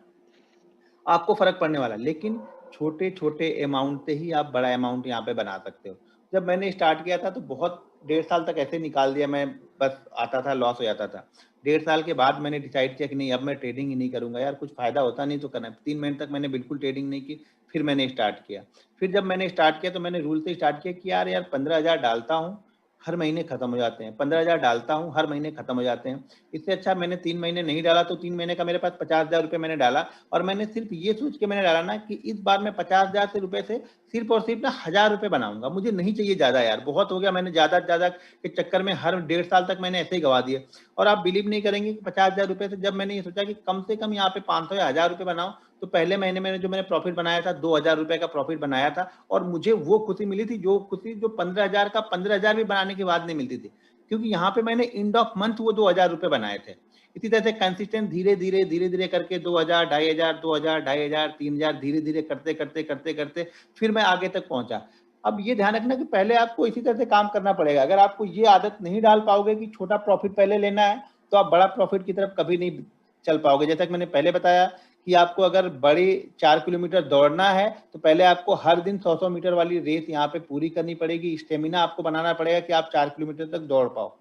आपको फर्क पड़ने वाला। लेकिन छोटे छोटे अमाउंट से ही आप बड़ा अमाउंट यहाँ पे बना सकते हो। जब मैंने स्टार्ट किया था तो बहुत 1.5 साल तक ऐसे निकाल दिया मैं, बस आता था, लॉस हो जाता था। 1.5 साल के बाद मैंने डिसाइड किया कि नहीं, अब मैं ट्रेडिंग ही नहीं करूंगा यार, कुछ फायदा होता नहीं तो करना। 3 महीने तक मैंने बिल्कुल ट्रेडिंग नहीं की, फिर मैंने स्टार्ट किया। फिर जब मैंने स्टार्ट किया तो मैंने रूल से स्टार्ट किया कि यार यार 15,000 डालता हूँ, हर महीने खत्म हो जाते हैं, 15,000 डालता हूँ, हर महीने खत्म हो जाते हैं। इससे अच्छा मैंने 3 महीने नहीं डाला तो 3 महीने का मेरे पास 50,000 रुपये मैंने डाला, और मैंने सिर्फ ये सोच के मैंने डाला ना कि इस बार मैं 50,000 से रुपए से सिर्फ और सिर्फ ना 1,000 रुपये बनाऊंगा, मुझे नहीं चाहिए ज्यादा यार, बहुत हो गया। मैंने ज्यादा ज्यादा के चक्कर में हर 1.5 साल तक मैंने ऐसे ही गवा दिए। और आप बिलीव नहीं करेंगे कि 50,000 रुपये से जब मैंने ये सोचा कि कम से कम यहाँ पे 500 या 1,000 रुपये बनाऊं, तो पहले महीने में जो मैंने प्रॉफिट बनाया था 2,000 रुपये का प्रॉफिट बनाया था, और मुझे वो खुशी मिली थी, जो खुशी जो 15,000 का 15,000 भी बनाने के बाद नहीं मिलती थी, क्योंकि यहाँ पे मैंने एंड ऑफ मंथ वो 2,000 रुपये बनाए थे। इसी तरह से कंसिस्टेंट धीरे धीरे धीरे धीरे करके 2,000, 2,500, 2,000, 2,500, 3,000 धीरे धीरे करते करते करते करते फिर मैं आगे तक पहुंचा। अब ये ध्यान रखना कि पहले आपको इसी तरह से काम करना पड़ेगा। अगर आपको ये आदत नहीं डाल पाओगे कि छोटा प्रॉफिट पहले लेना है, तो आप बड़ा प्रॉफिट की तरफ कभी नहीं चल पाओगे। जैसा कि मैंने पहले बताया कि आपको अगर बड़ी 4 किलोमीटर दौड़ना है तो पहले आपको हर दिन 100-100 मीटर वाली रेस यहाँ पे पूरी करनी पड़ेगी, स्टेमिना आपको बनाना पड़ेगा कि आप 4 किलोमीटर तक दौड़ पाओ।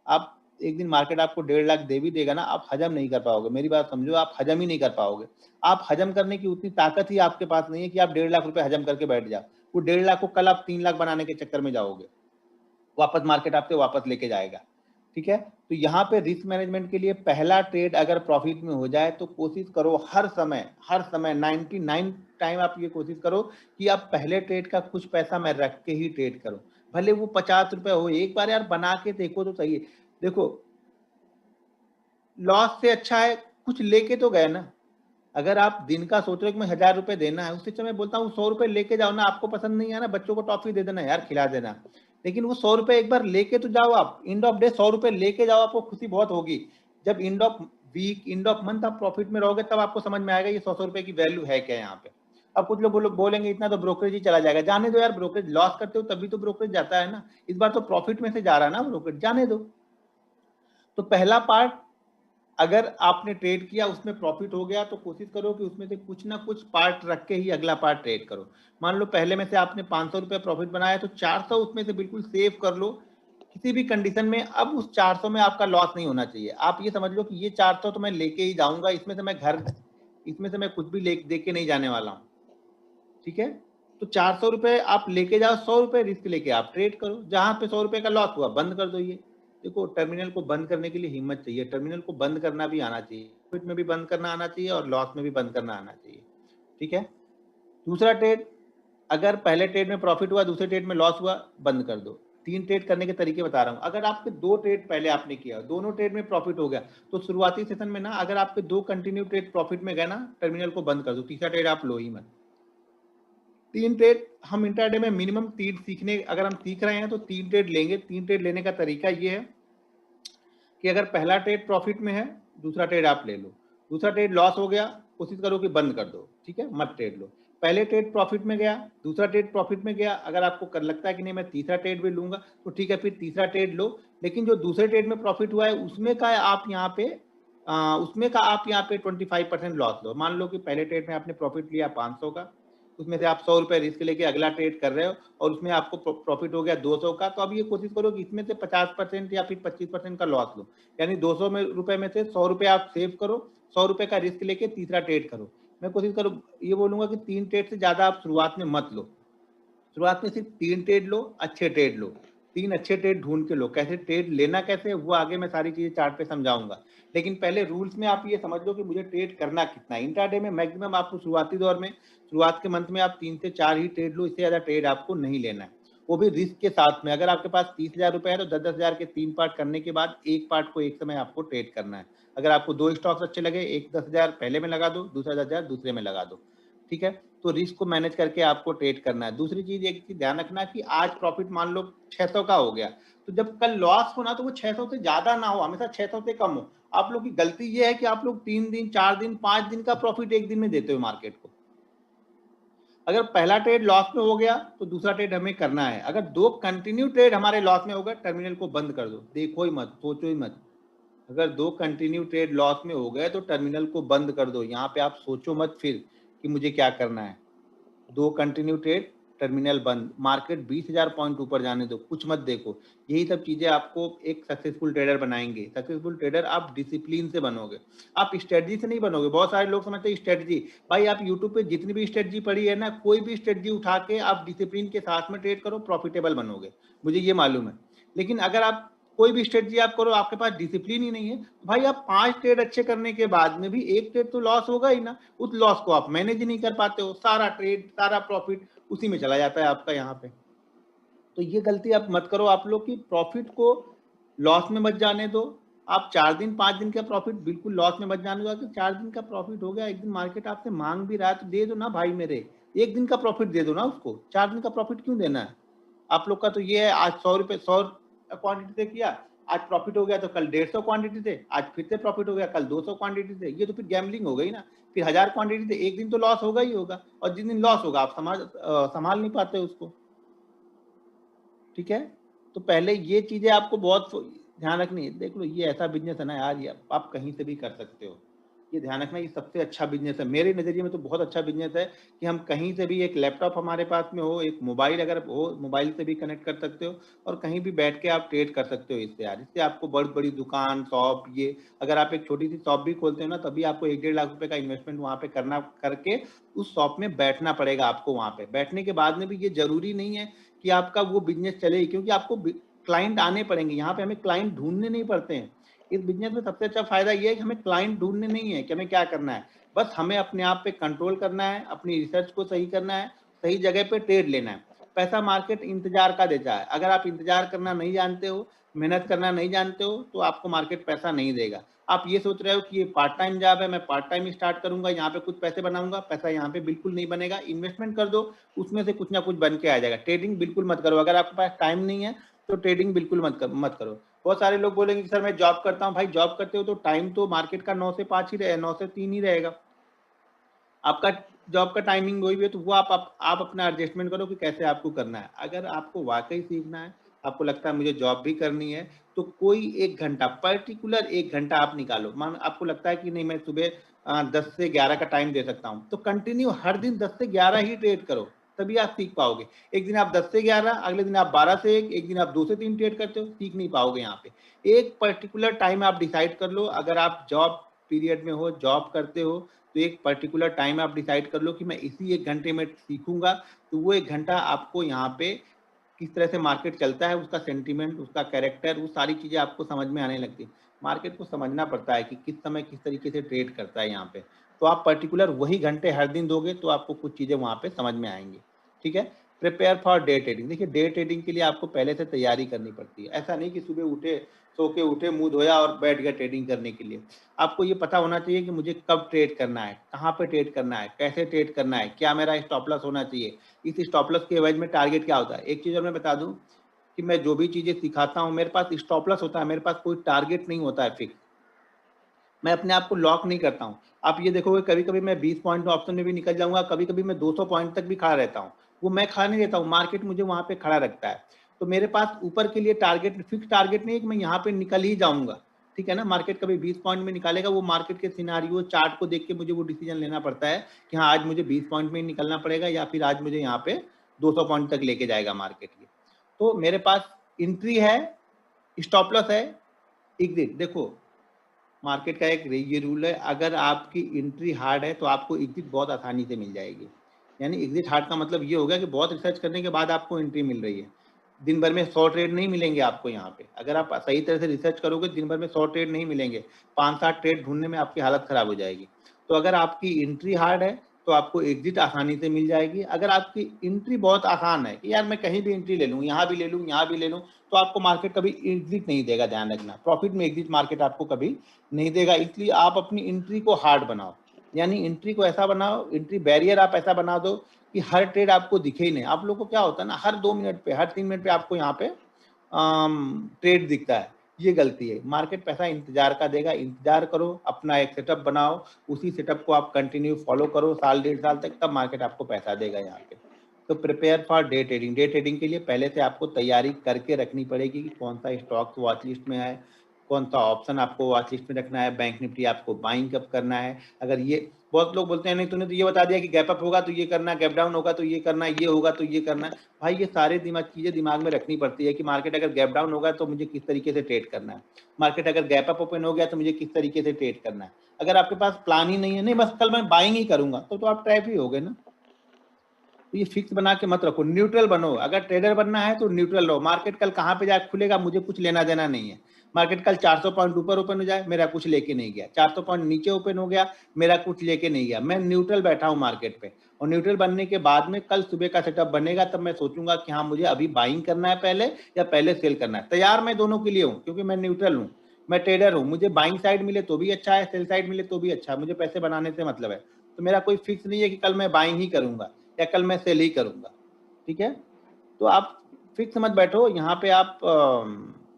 आप एक दिन मार्केट आपको 1.5 लाख दे भी देगा ना, आप हजम नहीं कर पाओगे, मेरी बात समझो, आप हजम ही नहीं कर पाओगे। आप हजम करने की उतनी ताकत ही आपके पास नहीं है कि आप 1.5 लाख रुपए हजम करके बैठ जाओ। वो 1.5 लाख को कल आप 3 लाख बनाने के चक्कर में जाओगे, वापस मार्केट आपसे वापस लेके जाएगा। ठीक है, तो यहाँ पे रिस्क मैनेजमेंट के लिए पहला ट्रेड अगर प्रॉफिट में हो जाए तो कोशिश करो हर समय 99 टाइम आप ये कोशिश करो कि आप पहले ट्रेड का कुछ पैसा मैं रख के ही ट्रेड करो, भले वो 50 रुपए हो। एक बार यार बना के देखो तो सही है। देखो, लॉस से अच्छा है कुछ लेके तो गए ना। अगर आप दिन का सोच रहे हो कि मैं 1,000 रुपए देना है, उससे अच्छा मैं बोलता हूँ 100 रुपए लेके जाओ ना। आपको पसंद नहीं है ना, बच्चों को टॉफी दे देना यार, खिला देना, लेकिन वो 100 रुपए एक बार लेके तो जाओ। आप एंड ऑफ डे 100 रुपए लेके जाओ, आपको खुशी बहुत होगी। जब end of week, end of month आप प्रॉफिट में रहोगे, तब आपको समझ में आएगा ये 100 रुपए की वैल्यू है क्या यहाँ पे। अब कुछ लोग बोलेंगे इतना तो ब्रोकरेज ही चला जाएगा। जाने दो यार, ब्रोकरेज लॉस करते हो तभी तो ब्रोकरेज जाता है ना, इस बार तो प्रॉफिट में से जा रहा है ना ब्रोकरेज, जाने दो। तो पहला पार्ट, अगर आपने ट्रेड किया उसमें प्रॉफिट हो गया तो कोशिश करो कि उसमें से कुछ ना कुछ पार्ट रख के ही अगला पार्ट ट्रेड करो। मान लो पहले में से आपने 500 रुपये प्रॉफिट बनाया तो 400 उसमें से बिल्कुल सेव कर लो किसी भी कंडीशन में। अब उस 400 में आपका लॉस नहीं होना चाहिए। आप ये समझ लो कि ये 400 तो मैं लेके ही जाऊंगा, इसमें से मैं कुछ भी दे के नहीं जाने वाला हूँ। ठीक है, तो 400 रुपये आप लेके जाओ, 100 रुपये रिस्क लेके आप ट्रेड करो। जहां पे 100 रुपये का लॉस हुआ बंद कर दो। ये देखो, टर्मिनल को बंद करने के लिए हिम्मत चाहिए, टर्मिनल को बंद करना भी आना चाहिए, प्रॉफिट में भी बंद करना आना चाहिए और लॉस में भी बंद करना आना चाहिए। ठीक है, दूसरा ट्रेड, अगर पहले ट्रेड में प्रॉफिट हुआ, दूसरे ट्रेड में लॉस हुआ, बंद कर दो। 3 ट्रेड करने के तरीके बता रहा हूँ। अगर आपके 2 ट्रेड पहले आपने किया, दोनों ट्रेड में प्रॉफिट हो गया, तो शुरुआती सेशन में ना अगर आपके 2 कंटिन्यू ट्रेड प्रॉफिट में गए ना, टर्मिनल को बंद कर दो, तीसरा ट्रेड आप लो ही मत। 3 ट्रेड हम इंट्राडे में मिनिमम 3 सीखने, अगर हम सीख रहे हैं तो 3 ट्रेड लेंगे। 3 ट्रेड लेने का तरीका ये है कि अगर पहला ट्रेड प्रॉफिट में है, दूसरा ट्रेड आप ले लो, दूसरा ट्रेड लॉस हो गया, कोशिश करो कि बंद कर दो, ठीक है, मत ट्रेड लो। पहले ट्रेड प्रॉफिट में गया, दूसरा ट्रेड प्रॉफिट में गया, अगर आपको कर लगता है कि नहीं मैं तीसरा ट्रेड भी लूंगा तो ठीक है, फिर तीसरा ट्रेड लो, लेकिन जो दूसरे ट्रेड में प्रॉफिट हुआ है उसमें का आप यहाँ पे 25% लॉस लो। मान लो कि पहले ट्रेड में आपने प्रॉफिट लिया 500 का, उसमें से आप 100 रुपए रिस्क लेके अगला ट्रेड कर रहे हो और उसमें आपको प्रॉफिट हो गया 200 का, तो अब ये कोशिश करो कि इसमें से 50% या फिर 25% का लॉस लो, यानी 200 रुपए में से 100 रुपए आप सेव करो, 100 रुपए का रिस्क लेके तीसरा ट्रेड करो। मैं कोशिश करूँ ये बोलूंगा कि 3 ट्रेड से ज्यादा आप शुरुआत में मत लो, शुरुआत में सिर्फ 3 ट्रेड लो, अच्छे ट्रेड लो, 3 अच्छे ट्रेड ढूंढ के लो। कैसे ट्रेड लेना कैसे वो आगे मैं सारी चीजें चार्ट पे समझाऊंगा, लेकिन पहले रूल्स में आप ये समझ लो कि मुझे ट्रेड करना कितना है। इंट्राडे में मैक्सिमम आपको शुरुआती दौर में, शुरुआत के मंथ में आप 3 से 4 ही ट्रेड लो, इससे ज्यादा ट्रेड आपको नहीं लेना है, वो भी रिस्क के साथ में। अगर आपके पास 30,000 रुपए है तो 10,000 के 3 पार्ट करने के बाद एक पार्ट को एक समय आपको ट्रेड करना है। अगर आपको 2 स्टॉक्स अच्छे लगे, एक 10,000 पहले में लगा दो, दूसरा 10,000 दूसरे में लगा दो, ठीक है। तो रिस्क को मैनेज करके आपको ट्रेड करना है। दूसरी चीज एक चीज ध्यान रखना कि आज प्रॉफिट मान लो 600 का हो गया, तो जब कल लॉस होना तो वो 600 से ज्यादा ना हो, हमेशा 600 से कम हो। आप लोग की गलती ये है कि आप लोग 3 दिन 4 दिन 5 दिन का प्रॉफिट एक दिन में देते हो मार्केट को। अगर पहला ट्रेड लॉस में हो गया तो दूसरा ट्रेड हमें करना है। अगर 2 कंटिन्यू ट्रेड हमारे लॉस में हो गए, टर्मिनल को बंद कर दो, देखो ही मत, सोचो ही मत। अगर 2 कंटिन्यू ट्रेड लॉस में हो गए तो टर्मिनल को बंद कर दो, यहाँ पे आप सोचो मत फिर कि मुझे क्या करना है। 2 कंटिन्यू ट्रेड, टर्मिनल बंद, मार्केट 20,000 पॉइंट ऊपर जाने दो, कुछ मत देखो। यही सब चीजें आपको एक सक्सेसफुल ट्रेडर बनाएंगे। सक्सेसफुल ट्रेडर आप डिसिप्लिन से बनोगे, आप स्ट्रेटजी से नहीं बनोगे। बहुत सारे लोग समझते हैं स्ट्रेटजी, भाई आप यूट्यूब पे जितनी भी स्ट्रेटजी पढ़ी है ना, कोई भी स्ट्रेटजी उठा के आप डिसिप्लिन के साथ में ट्रेड करो, प्रॉफिटेबल बनोगे, मुझे ये मालूम है। लेकिन अगर आप कोई भी स्ट्रेटजी आप करो, आपके पास डिसिप्लिन ही नहीं है, तो भाई आप 5 ट्रेड अच्छे करने के बाद में भी एक ट्रेड तो लॉस होगा ही ना, उस लॉस को आप मैनेज नहीं कर पाते हो, सारा ट्रेड सारा प्रॉफिट उसी में चला जाता है आपका यहाँ पे। तो ये गलती आप मत करो आप लोग की, प्रॉफिट को लॉस में मत जाने दो। आप 4 दिन 5 दिन का प्रॉफिट बिल्कुल लॉस में मत जाने दो। अगर 4 दिन का प्रॉफिट हो गया, एक दिन मार्केट आपसे मांग भी रहा है तो दे दो ना भाई मेरे, एक दिन का प्रॉफिट दे दो ना उसको, 4 दिन का प्रॉफिट क्यों देना है। आप लोग का तो ये है, आज 100 रुपए 100 क्वांटिटी से किया, आज प्रॉफिट हो गया तो कल 150 क्वांटिटी से, आज फिर से प्रॉफिट हो गया, कल 200 क्वांटिटी से, ये तो फिर गैम्बलिंग हो गई ना। फिर 1000 क्वांटिटी से एक दिन तो लॉस होगा ही होगा, और जिस दिन लॉस होगा आप संभाल नहीं पाते उसको, ठीक है। तो पहले ये चीजें आपको बहुत ध्यान रखनी है। देख लो ये ऐसा बिजनेस है ना यार, ये आप कहीं से भी कर सकते हो, ये ध्यान रखना, ये सबसे अच्छा बिजनेस है मेरे नजरिए में, तो बहुत अच्छा बिजनेस है कि हम कहीं से भी, एक लैपटॉप हमारे पास में हो, एक मोबाइल अगर हो, मोबाइल से भी कनेक्ट कर सकते हो और कहीं भी बैठ के आप ट्रेड कर सकते हो इससे यार। इससे आपको बड़ी बड़ी दुकान शॉप, ये अगर आप एक छोटी सी शॉप भी खोलते हो ना, तभी आपको 1-1.5 लाख रुपए का इन्वेस्टमेंट वहां पे करना, करके उस शॉप में बैठना पड़ेगा आपको। वहां पे बैठने के बाद में भी ये जरूरी नहीं है कि आपका वो बिजनेस चले, क्योंकि आपको क्लाइंट आने पड़ेंगे। यहाँ पे हमें क्लाइंट ढूंढने नहीं पड़ते हैं। इस बिजनेस में सबसे अच्छा फायदा ये है कि हमें क्लाइंट ढूंढने नहीं है कि हमें क्या करना है, बस हमें अपने आप पे कंट्रोल करना है, अपनी रिसर्च को सही करना है, सही जगह पे ट्रेड लेना है। पैसा मार्केट इंतजार का देता है, अगर आप इंतजार करना नहीं जानते हो, मेहनत करना नहीं जानते हो, तो आपको मार्केट पैसा नहीं देगा। आप ये सोच रहे हो कि ये पार्ट टाइम जॉब है, मैं पार्ट टाइम स्टार्ट करूंगा, यहाँ पे कुछ पैसे बनाऊंगा, पैसा यहाँ पे बिल्कुल नहीं बनेगा। इन्वेस्टमेंट कर दो, उसमें से कुछ ना कुछ बन के आ जाएगा। ट्रेडिंग बिल्कुल मत करो, अगर आपके पास टाइम नहीं है तो ट्रेडिंग बिल्कुल मत करो। बहुत सारे लोग बोलेंगे कि सर मैं जॉब करता हूँ, भाई जॉब करते हो तो टाइम तो मार्केट का 9 से 5 ही रहे, 9 से 3 ही रहेगा आपका जॉब का टाइमिंग, वही भी है, तो वो आप अपना एडजस्टमेंट करो कि कैसे आपको करना है। अगर आपको वाकई सीखना है, आपको लगता है मुझे जॉब भी करनी है, तो कोई 1 घंटा, पर्टिकुलर 1 घंटा आप निकालो। मान आपको लगता है कि नहीं मैं सुबह 10 से 11 का टाइम दे सकता हूँ, तो कंटिन्यू हर दिन 10 से 11 ही ट्रेड करो, तभी आप सीख पाओगे। एक दिन आप 10 से 11, अगले दिन आप 12 से 1, एक दिन आप 2 से 3 ट्रेड करते हो, सीख नहीं पाओगे। यहाँ पे एक पर्टिकुलर टाइम आप डिसाइड कर लो। अगर आप जॉब पीरियड में हो, जॉब करते हो, तो एक पर्टिकुलर टाइम आप डिसाइड कर लो कि मैं इसी 1 घंटे में सीखूंगा। तो वो 1 घंटा आपको यहाँ पे किस तरह से मार्केट चलता है, उसका सेंटीमेंट, उसका कैरेक्टर, वो सारी चीजें आपको समझ में आने लगती है। मार्केट को समझना पड़ता है कि किस समय किस तरीके से ट्रेड करता है यहाँ पे। तो आप पर्टिकुलर वही घंटे हर दिन दोगे तो आपको कुछ चीजें वहां पे समझ में आएंगी, ठीक है। प्रिपेयर फॉर डे ट्रेडिंग, देखिए डे ट्रेडिंग के लिए आपको पहले से तैयारी करनी पड़ती है। ऐसा नहीं कि सुबह उठे, सो के उठे, मुंह धोया और बैठ गया ट्रेडिंग करने के लिए। आपको ये पता होना चाहिए कि मुझे कब ट्रेड करना है, कहाँ पे ट्रेड करना है, कैसे ट्रेड करना है, क्या मेरा स्टॉप लॉस होना चाहिए, इस स्टॉप लॉस के एवज में टारगेट क्या होता है। एक चीज और मैं बता दूं, कि मैं जो भी चीजें सिखाता हूँ मेरे पास स्टॉप लॉस होता है, मेरे पास कोई टारगेट नहीं होता है फिक्स, मैं अपने आप को लॉक नहीं करता हूँ। आप ये देखोगे कभी कभी मैं 20 पॉइंट ऑप्शन में भी निकल जाऊंगा, कभी कभी मैं 200 पॉइंट तक भी खड़ा रहता हूँ, वो मैं खड़ा नहीं रहता हूँ, मार्केट मुझे वहां पे खड़ा रखता है। तो मेरे पास ऊपर के लिए टारगेट, फिक्स टारगेट नहीं है कि मैं यहाँ पे निकल ही जाऊंगा, ठीक है ना। मार्केट कभी 20 पॉइंट में निकालेगा, वो मार्केट के सिनारियो चार्ट को देख के मुझे वो डिसीजन लेना पड़ता है कि हाँ आज मुझे 20 पॉइंट में निकलना पड़ेगा या फिर आज मुझे यहाँ पे 200 पॉइंट तक लेके जाएगा मार्केट ये। तो मेरे पास एंट्री है, स्टॉप लॉस है, एग्जिट। देखो मार्केट का एक ये रूल है, अगर आपकी एंट्री हार्ड है तो आपको एग्जिट बहुत आसानी से मिल जाएगी। यानी एग्जिट हार्ड का मतलब ये होगा कि बहुत रिसर्च करने के बाद आपको एंट्री मिल रही है। दिन भर में 100 ट्रेड नहीं मिलेंगे आपको यहाँ पे, अगर आप सही तरह से रिसर्च करोगे दिन भर में 100 ट्रेड नहीं मिलेंगे, 5-7 ट्रेड ढूंढने में आपकी हालत खराब हो जाएगी। तो अगर आपकी एंट्री हार्ड है तो आपको एग्जिट आसानी से मिल जाएगी। अगर आपकी एंट्री बहुत आसान है कि यार मैं कहीं भी एंट्री ले लूँ, यहाँ भी ले लूँ, यहाँ भी ले लूँ, तो आपको मार्केट कभी एग्जिट नहीं देगा, ध्यान रखना। प्रॉफिट में एग्जिट मार्केट आपको कभी नहीं देगा, इसलिए आप अपनी एंट्री को हार्ड बनाओ। यानी एंट्री को ऐसा बनाओ, एंट्री बैरियर आप ऐसा बना दो कि हर ट्रेड आपको दिखे ही नहीं। आप लोगों को क्या होता है ना, हर 2 मिनट पे, हर 3 मिनट पे आपको यहाँ पे ट्रेड दिखता है, ये गलती है। मार्केट पैसा इंतजार का देगा, इंतजार करो, अपना एक सेटअप बनाओ, उसी सेटअप को आप कंटिन्यू फॉलो करो साल 1.5 साल तक, तब मार्केट आपको पैसा देगा यहाँ पे। तो prepare for day trading, day trading के लिए पहले से आपको तैयारी करके रखनी पड़ेगी कि कौन सा स्टॉक वॉच लिस्ट में है, कौन सा ऑप्शन आपको वॉच लिस्ट में रखना है, बैंक निफ्टी आपको बाइंग कब करना है। अगर ये बहुत लोग बोलते हैं नहीं तूने तो ये बता दिया कि गैप अप होगा तो ये करना, गैप डाउन होगा तो ये करना, ये होगा तो ये करना। भाई ये सारे चीजें दिमाग में रखनी पड़ती है कि मार्केट अगर गैप डाउन होगा तो मुझे किस तरीके से ट्रेड करना है, मार्केट अगर गैप अप ओपन हो गया तो मुझे किस तरीके से ट्रेड करना है। अगर आपके पास प्लान ही नहीं है, नहीं बस कल मैं बाइंग ही करूंगा, तो आप ट्रैप ही हो गए ना। तो ये फिक्स बना के मत रखो, न्यूट्रल बनो। अगर ट्रेडर बनना है तो न्यूट्रल रहो। मार्केट कल कहाँ पे जाके खुलेगा मुझे कुछ लेना देना नहीं है। मार्केट कल 400 पॉइंट ऊपर ओपन हो जाए, मेरा कुछ लेके नहीं गया, 400 पॉइंट नीचे ओपन हो गया, मेरा कुछ लेके नहीं गया, मैं न्यूट्रल बैठा हूँ मार्केट पे। और न्यूट्रल बनने के बाद में कल सुबह का सेटअप बनेगा, तब मैं सोचूंगा कि हाँ मुझे अभी बाइंग करना है पहले या पहले सेल करना है। तैयार मैं दोनों के लिए हूँ, क्योंकि मैं न्यूट्रल हूँ, मैं ट्रेडर हूँ। मुझे बाइंग साइड मिले तो भी अच्छा है, सेल साइड मिले तो भी अच्छा है, मुझे पैसे बनाने से मतलब है। तो मेरा कोई फिक्स नहीं है कि कल मैं बाइंग ही करूंगा या कल मैं सेल ही करूंगा, ठीक है। तो आप फिक्स मत बैठो यहाँ पे, आप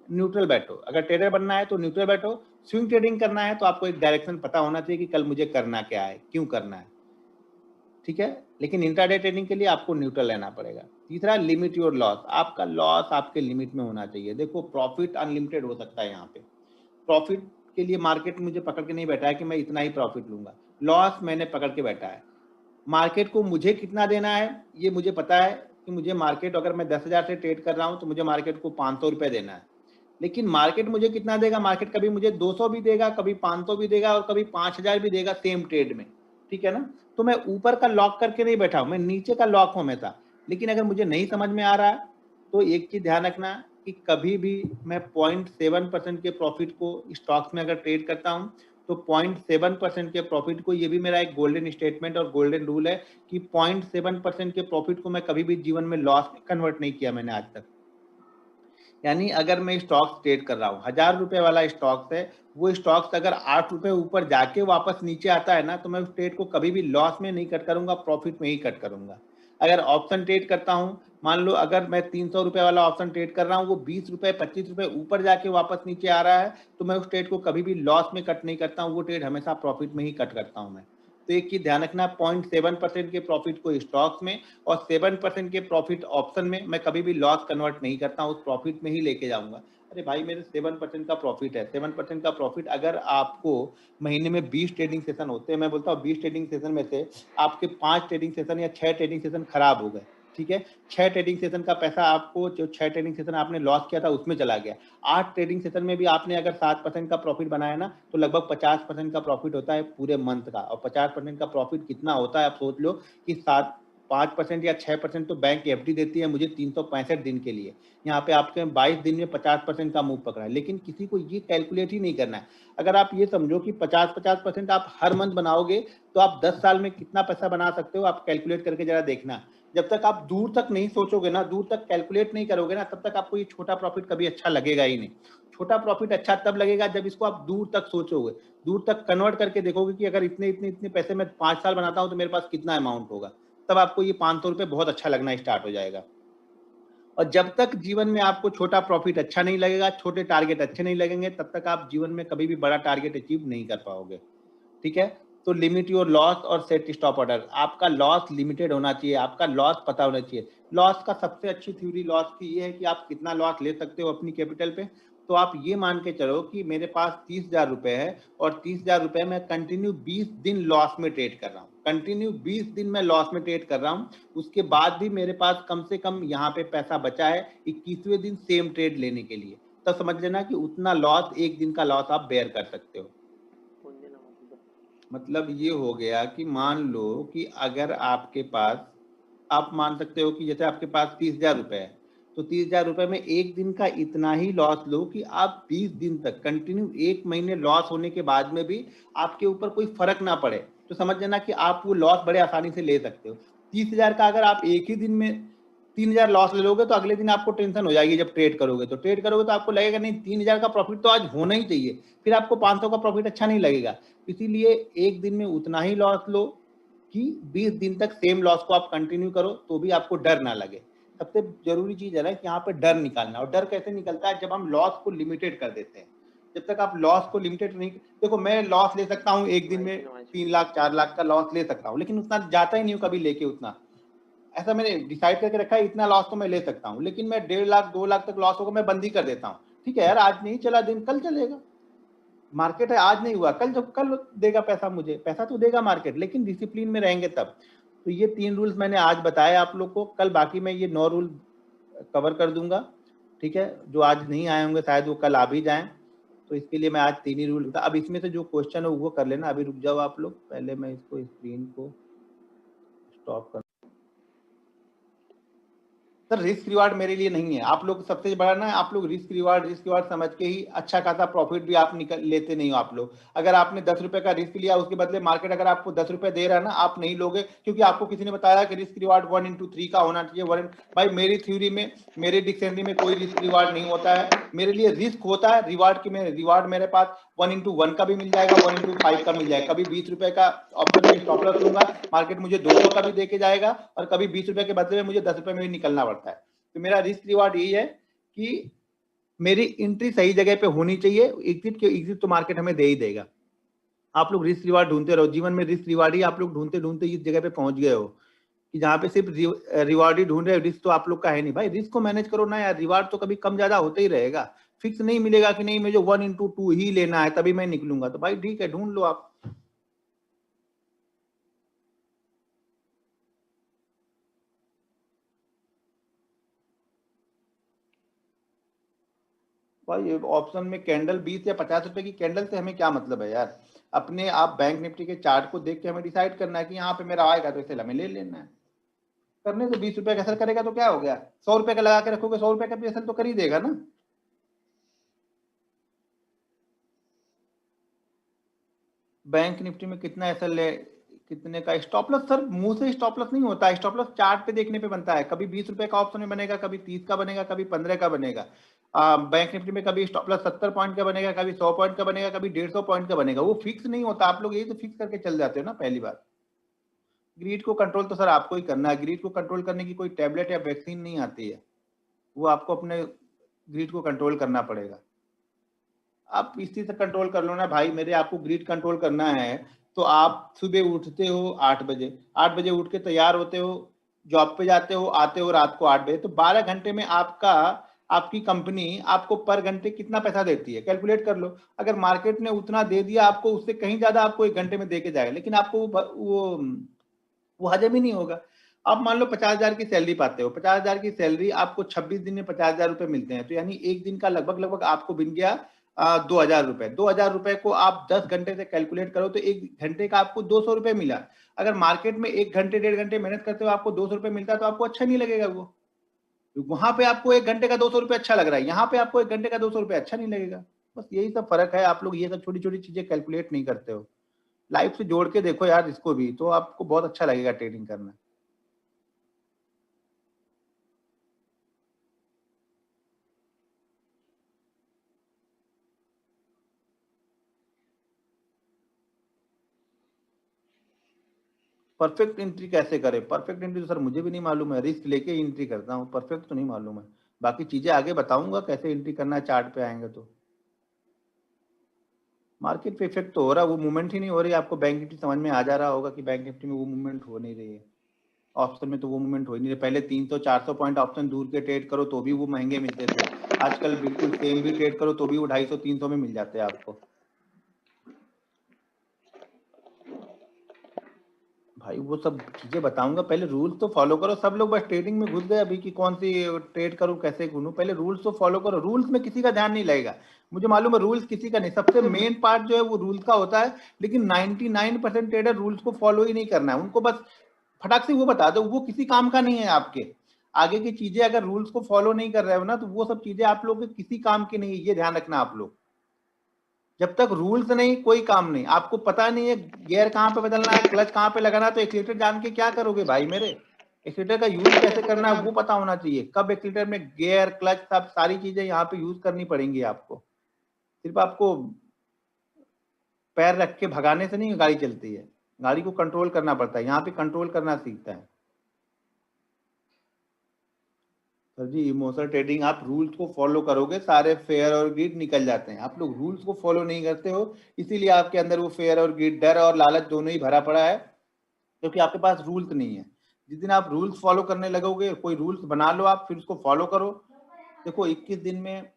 न्यूट्रल बैठो। अगर ट्रेडर बनना है तो न्यूट्रल बैठो। स्विंग ट्रेडिंग करना है तो आपको एक डायरेक्शन पता होना चाहिए कि कल मुझे करना क्या है, क्यों करना है, ठीक है। लेकिन इंट्राडे ट्रेडिंग के लिए आपको न्यूट्रल रहना पड़ेगा। तीसरा, लिमिट योर लॉस। आपका लॉस आपके लिमिट में होना चाहिए। देखो प्रॉफिट अनलिमिटेड हो सकता है यहाँ पे, प्रॉफिट के लिए मार्केट मुझे पकड़ के नहीं बैठा है कि मैं इतना ही प्रॉफिट लूंगा। लॉस मैंने पकड़ के बैठा है। मार्केट को मुझे कितना देना है ये मुझे पता है कि मुझे मार्केट, अगर मैं 10,000 से ट्रेड कर रहा हूं तो मुझे मार्केट को 500 रुपए देना है। लेकिन मार्केट मुझे कितना देगा, मार्केट कभी मुझे 200 भी देगा, कभी 500 भी देगा और कभी 5,000 भी देगा सेम ट्रेड में, ठीक है ना। तो मैं ऊपर का लॉक करके नहीं बैठा हूं, मैं नीचे का लॉक हूं हमेशा। लेकिन अगर मुझे नहीं समझ में आ रहा है तो एक चीज ध्यान रखना कि कभी भी मैं 0.7% के प्रॉफिट को स्टॉक्स में अगर ट्रेड करता हूं तो 0.7% के प्रॉफिट को, ये भी मेरा एक गोल्डन स्टेटमेंट और गोल्डन रूल है कि 0.7% के प्रॉफिट को मैं कभी भी जीवन में लॉस में कन्वर्ट नहीं किया मैंने आज तक। यानी अगर मैं स्टॉक्स ट्रेड कर रहा हूँ, 1,000 रुपए वाला स्टॉक्स है, वो स्टॉक्स अगर 8 रुपए ऊपर जाके वापस नीचे आता है ना, तो मैं उस ट्रेड को कभी भी लॉस में नहीं कट करूंगा, प्रॉफिट में ही कट करूंगा। अगर ऑप्शन ट्रेड करता हूँ, मान लो अगर मैं 300 रुपए वाला ऑप्शन ट्रेड कर रहा हूँ, वो 20 रुपए 25 रुपए ऊपर जाके वापस नीचे आ रहा है, तो मैं उस ट्रेड को कभी भी लॉस में कट नहीं करता हूँ, वो ट्रेड हमेशा प्रॉफिट में ही कट करता हूँ मैं। तो एक चीज ध्यान रखना, 0.7% के प्रॉफिट को स्टॉक्स में और 7% के प्रॉफिट ऑप्शन में मैं कभी भी लॉस कन्वर्ट नहीं करता हूँ, उस प्रॉफिट में ही लेके जाऊंगा। अरे भाई मेरे 7% का प्रॉफिट है, 7% का प्रॉफिट अगर आपको महीने में 20 ट्रेडिंग सेशन होते हैं, मैं बोलता हूँ 20 ट्रेडिंग सेशन में से आपके 5 ट्रेडिंग सेशन या 6 ट्रेडिंग सेशन खराब हो गए, ठीक है, 6 ट्रेडिंग सेशन का पैसा आपको, जो 6 ट्रेडिंग सेशन आपने लॉस किया था उसमें चला गया। 8 ट्रेडिंग सेशन में भी आपने अगर 7% का प्रॉफिट बनाया ना, तो लगभग 50% का प्रॉफिट होता है पूरे मंथ का। और 50% का प्रॉफिट कितना होता है आप सोच लो कि 5% या 6% तो बैंक एफडी देती है मुझे 365 दिन के लिए। यहाँ पे आपके 22 दिन में 50% का मूव पकड़ा है, लेकिन किसी को ये कैलकुलेट ही नहीं करना है। अगर आप ये समझो कि 50% आप हर मंथ बनाओगे तो आप 10 साल में कितना पैसा बना सकते हो, आप कैलकुलेट करके जरा देखना। जब तक आप दूर तक नहीं सोचोगे ना, दूर तक कैलकुलेट नहीं करोगे ना, तब तक आपको ये छोटा प्रॉफिट कभी अच्छा लगेगा ही नहीं। छोटा प्रॉफिट अच्छा तब लगेगा जब इसको आप दूर तक सोचोगे, दूर तक कन्वर्ट करके देखोगे कि अगर इतने इतने इतने पैसे में 5 साल बनाता हूं तो मेरे पास कितना अमाउंट होगा, तब आपको ये 500 रुपए बहुत अच्छा लगना स्टार्ट हो जाएगा। और जब तक जीवन में आपको छोटा प्रॉफिट अच्छा नहीं लगेगा, छोटे टारगेट अच्छे नहीं लगेंगे, तब तक आप जीवन में कभी भी बड़ा टारगेट अचीव नहीं कर पाओगे। ठीक है, तो लिमिट योर लॉस और सेट स्टॉप ऑर्डर। आपका लॉस लिमिटेड होना चाहिए, आपका लॉस पता होना चाहिए। लॉस का सबसे अच्छी थ्योरी लॉस की ये है कि आप कितना लॉस ले सकते हो अपनी कैपिटल पे। तो आप ये मान के चलो कि मेरे पास 30,000 रुपए है और 30,000 रुपए मैं कंटिन्यू 20 दिन लॉस में ट्रेड कर रहा हूँ, कंटिन्यू 20 दिन में लॉस में ट्रेड कर रहा हूँ। उसके बाद भी मेरे पास कम से कम यहाँ पे पैसा बचा है 21वें दिन सेम ट्रेड लेने के लिए। तो समझ लेना कि उतना लॉस, एक दिन का लॉस आप बेयर कर सकते हो। मतलब ये हो गया कि मान लो कि अगर आपके पास, आप मान सकते हो कि जैसे आपके पास 30,000 रुपए है, तो 30,000 रुपए में एक दिन का इतना ही लॉस लो कि आप 20 दिन तक कंटिन्यू, एक महीने लॉस होने के बाद में भी आपके ऊपर कोई फर्क ना पड़े, तो समझ लेना कि आप वो लॉस बड़े आसानी से ले सकते हो। 30,000 का अगर आप एक ही दिन में 3,000 लॉस ले लोगे तो अगले दिन आपको टेंशन हो जाएगी। जब ट्रेड करोगे तो आपको लगेगा नहीं 3,000 का प्रॉफिट तो आज होना ही चाहिए, फिर आपको 500 का प्रॉफिट अच्छा नहीं लगेगा। इसीलिए एक दिन में उतना ही लॉस लो कि 20 दिन तक सेम लॉस को आप कंटिन्यू करो, तो भी आपको डर ना लगे। सबसे जरूरी चीज है ना कि यहाँ पे डर निकालना। और डर कैसे निकलता है? जब हम लॉस को लिमिटेड कर देते हैं। जब तक आप लॉस को लिमिटेड नहीं, देखो मैं लॉस ले सकता हूँ एक दिन में 3 लाख 4 लाख का लॉस ले सकता हूँ, लेकिन उतना जाता ही नहीं हूँ कभी लेके उतना। ऐसा मैंने डिसाइड करके रखा है इतना लॉस तो मैं ले सकता हूँ, लेकिन मैं 1.5 लाख 2 लाख तक लॉस होगा मैं बंद ही कर देता हूँ। ठीक है यार, आज नहीं चला दिन, कल चलेगा। मार्केट है, आज नहीं हुआ कल, जब कल देगा पैसा, मुझे पैसा तो देगा मार्केट, लेकिन डिसिप्लिन में रहेंगे तब। तो ये 3 रूल्स मैंने आज बताए आप लोग को। कल बाकी मैं ये 9 रूल कवर कर दूंगा। ठीक है, जो आज नहीं आए होंगे शायद वो कल आ भी जाएं, तो इसके लिए मैं आज 3 ही रूल। अब इसमें से जो क्वेश्चन है वो कर लेना। अभी रुक जाओ आप लोग, पहले मैं इसको स्क्रीन को स्टॉप कर। सर रिस्क रिवार्ड मेरे लिए नहीं है। आप लोग सबसे बड़ा ना, आप लोग रिस्क रिवार्ड समझ के ही अच्छा खासा प्रॉफिट भी आप निकल लेते नहीं हो। आप लोग अगर आपने 10 रुपए का रिस्क लिया, उसके बदले मार्केट अगर आपको 10 रुपए दे रहा है ना, आप नहीं लोगे, क्योंकि आपको किसी ने बताया कि रिस्क रिवार्ड 1/3 का होना चाहिए। भाई मेरी थ्योरी में, मेरे डिक्शनरी में कोई रिस्क रिवार्ड नहीं होता है। मेरे लिए रिस्क होता है रिवार्ड की। मेरे रिवार्ड मेरे पास 1/1 का भी मिल जाएगा, 1/5 का मिल जाएगा। कभी 20 रुपए का ऑप्शन में स्टॉप लॉस लूंगा, मार्केट मुझे 200 का भी देके जाएगा, और कभी 20 रुपए के बदले में मुझे 10 रुपए में भी निकलना पड़ता है। तो मेरा रिस्क रिवार्ड यही है कि मेरी एंट्री सही जगह पे होनी चाहिए, एग्जिट तो मार्केट हमें दे ही देगा। आप लोग रिस्क रिवार्ड ढूंढते रहो जीवन में, रिस्क रिवार्ड ही आप लोग ढूंढते ढूंढते इस जगह पे पहुंच गए हो कि जहां पे सिर्फ रिवार्ड ही ढूंढ रहे हो, रिस्क तो आप लोग का है नहीं। भाई रिस्क को मैनेज करो ना यार, रिवार्ड तो कभी कम ज्यादा होते ही रहेगा। फिक्स नहीं मिलेगा कि नहीं मुझे 1/2 ही लेना है तभी मैं निकलूंगा, तो भाई ठीक है ढूंढ लो आप। भाई ऑप्शन में कैंडल 20 या 50 रुपए की कैंडल से हमें क्या मतलब है यार? अपने आप बैंक निफ्टी के चार्ट को देख के हमें डिसाइड करना है कि यहाँ पे मेरा आएगा तो इसे हमें ले लेना है। करने से 20 रुपए का असर करेगा तो क्या हो गया? 100 रुपए का लगा के रखोगे, 100 रुपए का भी असर तो कर ही देगा ना। बैंक निफ्टी में कितना असर ले, कितने का स्टॉप लॉस? सर मुंह से स्टॉप लॉस नहीं होता है, स्टॉप लॉस चार्ट पे देखने पे बनता है। कभी 20 रुपए का ऑप्शन में बनेगा, कभी 30 का बनेगा, कभी 15 का बनेगा। बैंक निफ्टी में कभी स्टॉप लॉस 70 पॉइंट का बनेगा, कभी 100 पॉइंट का बनेगा, कभी 150 पॉइंट का बनेगा। वो फिक्स नहीं होता। आप लोग यही तो फिक्स करके चल जाते हो ना। पहली बात, ग्रीड को कंट्रोल तो सर आपको ही करना है। ग्रीड को कंट्रोल करने की कोई टैबलेट या वैक्सीन नहीं आती है, वो आपको अपने ग्रीड को कंट्रोल करना पड़ेगा। आप इसी से कंट्रोल कर लो ना भाई मेरे। आपको ग्रिड कंट्रोल करना है तो आप सुबह उठते हो 8 बजे, 8 बजे उठ के तैयार होते हो, जॉब पे जाते हो, आते हो रात को 8 बजे, तो 12 घंटे में आपका, आपकी कंपनी आपको पर घंटे कितना पैसा देती है कैलकुलेट कर लो। अगर मार्केट ने उतना दे दिया आपको, उससे कहीं ज्यादा आपको 1 घंटे में दे के जाएगा, लेकिन आपको वो हजम ही नहीं होगा। आप मान लो 50,000 की सैलरी पाते हो, 50,000 की सैलरी आपको 26 दिन में 50,000 रुपए मिलते हैं, तो यानी एक दिन का लगभग लगभग आपको बिन गया 2,000 रुपए। 2,000 रुपए को आप 10 घंटे से कैलकुलेट करो तो एक घंटे का आपको 200 रुपए मिला। अगर मार्केट में 1 घंटे 1.5 घंटे मेहनत करते हो आपको 200 रुपए मिलता है, तो आपको अच्छा नहीं लगेगा वो। वहां पे आपको 1 घंटे का 200 रुपए अच्छा लग रहा है, यहाँ पे आपको 1 घंटे का 200 रुपए अच्छा नहीं लगेगा। बस यही सब फर्क है। आप लोग ये सब छोटी छोटी चीजें कैलकुलेट नहीं करते हो। लाइफ से जोड़ के देखो यार इसको भी, तो आपको बहुत अच्छा लगेगा ट्रेडिंग करना। परफेक्ट एंट्री कैसे करें? परफेक्ट एंट्री तो सर मुझे भी नहीं मालूम है, रिस्क लेके एंट्री करता हूँ, परफेक्ट तो नहीं मालूम है। बाकी चीजें आगे बताऊंगा कैसे एंट्री करना है, चार्ट पे आएंगे तो। मार्केट पे इफेक्ट तो हो रहा है, वो मूवमेंट ही नहीं हो रही। आपको बैंक निफ्टी समझ में आ जा रहा होगा कि बैंक निफ्टी में वो मूवमेंट हो नहीं रही है। ऑप्शन में तो वो मूवमेंट हो ही नहीं रही। पहले 300-400 पॉइंट ऑप्शन दूर के ट्रेड करो तो भी वो महंगे मिलते थे, आजकल बिल्कुल सेम भी ट्रेड करो तो भी वो 250-300 में मिल जाते हैं आपको। भाई वो सब चीजें बताऊंगा, पहले रूल्स तो फॉलो करो। सब लोग बस ट्रेडिंग में घुस गए अभी कि कौन सी ट्रेड करूं, कैसे घूमूं। पहले रूल्स तो फॉलो करो। रूल्स में किसी का ध्यान नहीं लगेगा, मुझे मालूम है रूल्स किसी का नहीं। सबसे मेन पार्ट जो है वो रूल्स का होता है, लेकिन 99% ट्रेडर रूल्स को फॉलो ही नहीं करना है उनको। बस फटाक से वो बता दो, वो किसी काम का नहीं है आपके। आगे की चीजें अगर रूल्स को फॉलो नहीं कर रहे हो ना, तो वो सब चीजें आप लोग के किसी काम की नहीं है, ये ध्यान रखना आप लोग। जब तक रूल्स नहीं कोई काम नहीं। आपको पता नहीं है गियर कहाँ पे बदलना है, क्लच कहाँ पे लगाना है, तो एक्सीलेटर जान के क्या करोगे भाई मेरे? एक्सीलेटर का यूज कैसे करना है वो पता होना चाहिए। कब एक्सीलेटर में गियर, क्लच, सब सारी चीजें यहाँ पे यूज करनी पड़ेंगी आपको। सिर्फ आपको पैर रख के भगाने से नहीं गाड़ी चलती है, गाड़ी को कंट्रोल करना पड़ता है। यहाँ पे कंट्रोल करना सीखता है सर जी। इमोशनल ट्रेडिंग, आप रूल्स को फॉलो करोगे सारे फेयर और ग्रीड निकल जाते हैं। आप लोग रूल्स को फॉलो नहीं करते हो, इसीलिए आपके अंदर वो फेयर और ग्रीड, डर और लालच दोनों ही भरा पड़ा है, क्योंकि आपके पास रूल्स नहीं है। जिस दिन आप रूल्स फॉलो करने लगोगे, कोई रूल्स बना लो आप, फिर उसको फॉलो करो। देखो 21 दिन में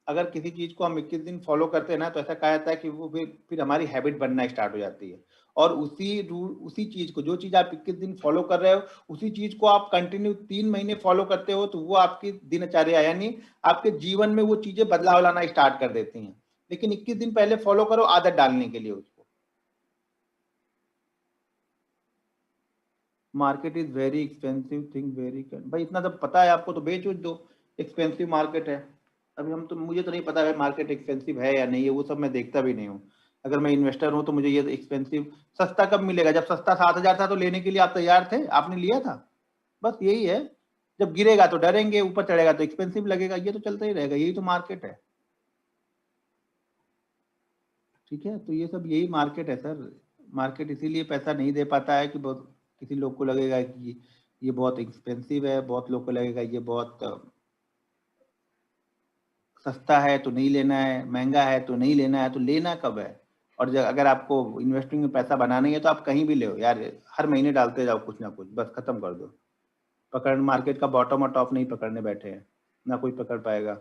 अगर किसी चीज को हम 21 दिन फॉलो करते हैं ना, तो ऐसा कहा जाता है कि वो फिर हमारी हैबिट बनना स्टार्ट हो जाती है। और उसी रूल, उसी चीज को, जो चीज आप 21 दिन फॉलो कर रहे हो, उसी चीज को आप कंटिन्यू 3 महीने फॉलो करते हो, तो वो आपकी दिनचर्या यानी आपके जीवन में वो चीजें बदलाव लाना स्टार्ट कर देती हैं। लेकिन 21 दिन पहले फॉलो करो आदत डालने के लिए उसको। Market is very expensive thing, very भाई इतना सब पता है आपको तो बेच उच दो। एक्सपेंसिव मार्केट है। अभी हम तो, मुझे तो नहीं पता है मार्केट एक्सपेंसिव है या नहीं है, वो सब मैं देखता भी नहीं हूँ। अगर मैं इन्वेस्टर हूँ तो मुझे ये एक्सपेंसिव, सस्ता कब मिलेगा? जब सस्ता 7,000 था तो लेने के लिए आप तैयार थे, आपने लिया था। बस यही है। जब गिरेगा तो डरेंगे, ऊपर चढ़ेगा तो एक्सपेंसिव लगेगा, ये तो चलता ही रहेगा, यही तो मार्केट है। ठीक है, तो ये सब यही मार्केट है सर। मार्केट इसीलिए पैसा नहीं दे पाता है कि बहुत, किसी लोग को लगेगा कि ये बहुत एक्सपेंसिव है, बहुत लोग को लगेगा ये बहुत सस्ता है तो नहीं लेना है, महंगा है तो नहीं लेना है। तो लेना कब है? और अगर आपको इन्वेस्टिंग में पैसा बनाना ही है तो आप कहीं भी ले यार, हर महीने डालते जाओ कुछ ना कुछ, बस खत्म कर दो। पकड़, मार्केट का बॉटम और टॉप नहीं पकड़ने बैठे हैं, ना कोई पकड़ पाएगा।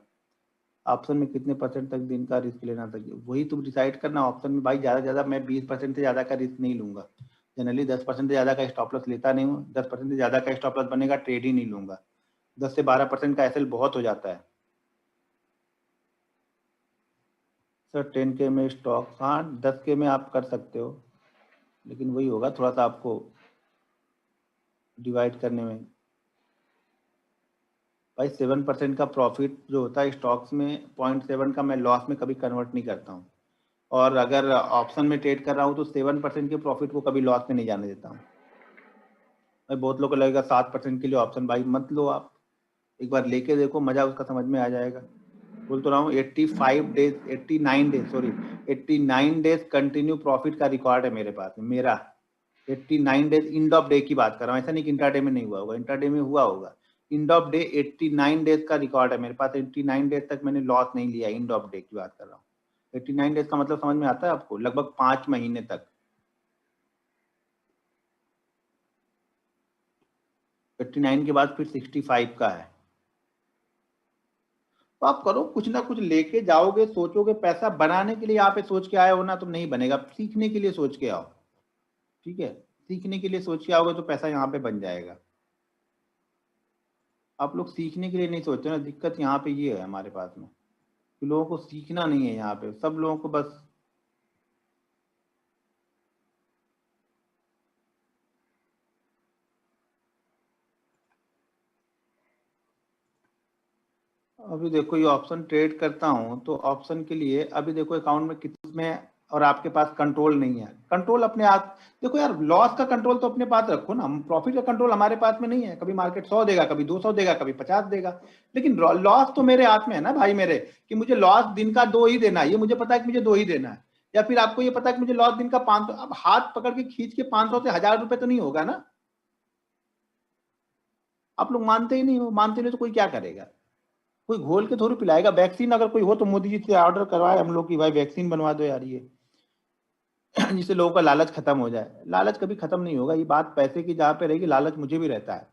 ऑप्शन में कितने परसेंट तक दिन का रिस्क लेना चाहिए, वही तुम डिसाइड करना। ऑप्शन में भाई ज़्यादा से ज़्यादा मैं 20% से ज़्यादा का रिस्क नहीं लूंगा। जनरली 10% से ज़्यादा का स्टॉप लॉस लेता नहीं हूँ। 10% से ज़्यादा का स्टॉप लॉस बनेगा, ट्रेड ही नहीं लूंगा। 10 से 12% का एसएल बहुत हो जाता है सर। 10K में स्टॉक, हाँ 10K में आप कर सकते हो, लेकिन वही होगा थोड़ा सा आपको डिवाइड करने में। भाई 7% का प्रॉफिट जो होता है स्टॉक्स में, 0.7 का मैं लॉस में कभी कन्वर्ट नहीं करता हूँ। और अगर ऑप्शन में ट्रेड कर रहा हूँ तो 7% के प्रॉफिट को कभी लॉस में नहीं जाने देता हूँ। भाई बहुत लोगों को लगेगा 7% के लिए ऑप्शन, भाई मत लो आप, एक बार लेके देखो, मजा उसका समझ में आ जाएगा। बोल तो रहा हूँ 85 days, 89 days, sorry 89 days continue profit का रिकॉर्ड है मेरे पास में। मेरा 89 डेज इंड ऑफ डे की बात कर रहा हूँ, ऐसा नहीं कि इंट्राडे में नहीं हुआ होगा, इंट्राडे में हुआ होगा। इंड ऑफ डे 89 डेज का रिकॉर्ड है मेरे पास। 89 डेज तक मैंने लॉस नहीं लिया, इंड ऑफ डे की बात कर रहा हूँ। 89 डेज का मतलब समझ में आता है आपको? लगभग 5 महीने तक। 89 के बाद फिर 65 का है। तो आप करो, कुछ ना कुछ लेके जाओगे, सोचोगे। पैसा बनाने के लिए यहाँ पे सोच के आए हो ना, तो नहीं बनेगा। सीखने के लिए सोच के आओ, ठीक है? सीखने के लिए सोच के आओगे तो पैसा यहाँ पे बन जाएगा। आप लोग सीखने के लिए नहीं सोचते ना, दिक्कत यहाँ पे ये है हमारे पास में कि लोगों को सीखना नहीं है। यहाँ पे सब लोगों को बस, अभी देखो ये ऑप्शन ट्रेड करता हूँ तो ऑप्शन के लिए अभी देखो अकाउंट में कितने, और आपके पास कंट्रोल नहीं है। कंट्रोल अपने आप, देखो यार लॉस का कंट्रोल तो अपने पास रखो ना, प्रॉफिट का कंट्रोल हमारे पास में नहीं है। कभी मार्केट 100 देगा, कभी 200 देगा, कभी 50 देगा, लेकिन लॉस तो मेरे हाथ में है ना भाई मेरे, कि मुझे लॉस दिन का 2 ही देना है, ये मुझे पता है कि मुझे 2 ही देना है। या फिर आपको ये पता है कि मुझे लॉस दिन का 500, अब हाथ पकड़ के खींच के 500 से 1000 रुपए तो नहीं होगा ना। आप लोग मानते ही नहीं हो, मानते नहीं तो कोई क्या करेगा, कोई घोल के थोड़ी पिलाएगा। वैक्सीन अगर कोई हो तो मोदी जी से ऑर्डर करवाए हम लोग कि भाई वैक्सीन बनवा दो यार ये जिससे लोगों का लालच खत्म हो जाए। लालच कभी खत्म नहीं होगा, ये बात पैसे की जहाँ पे रहेगी, लालच मुझे भी रहता है,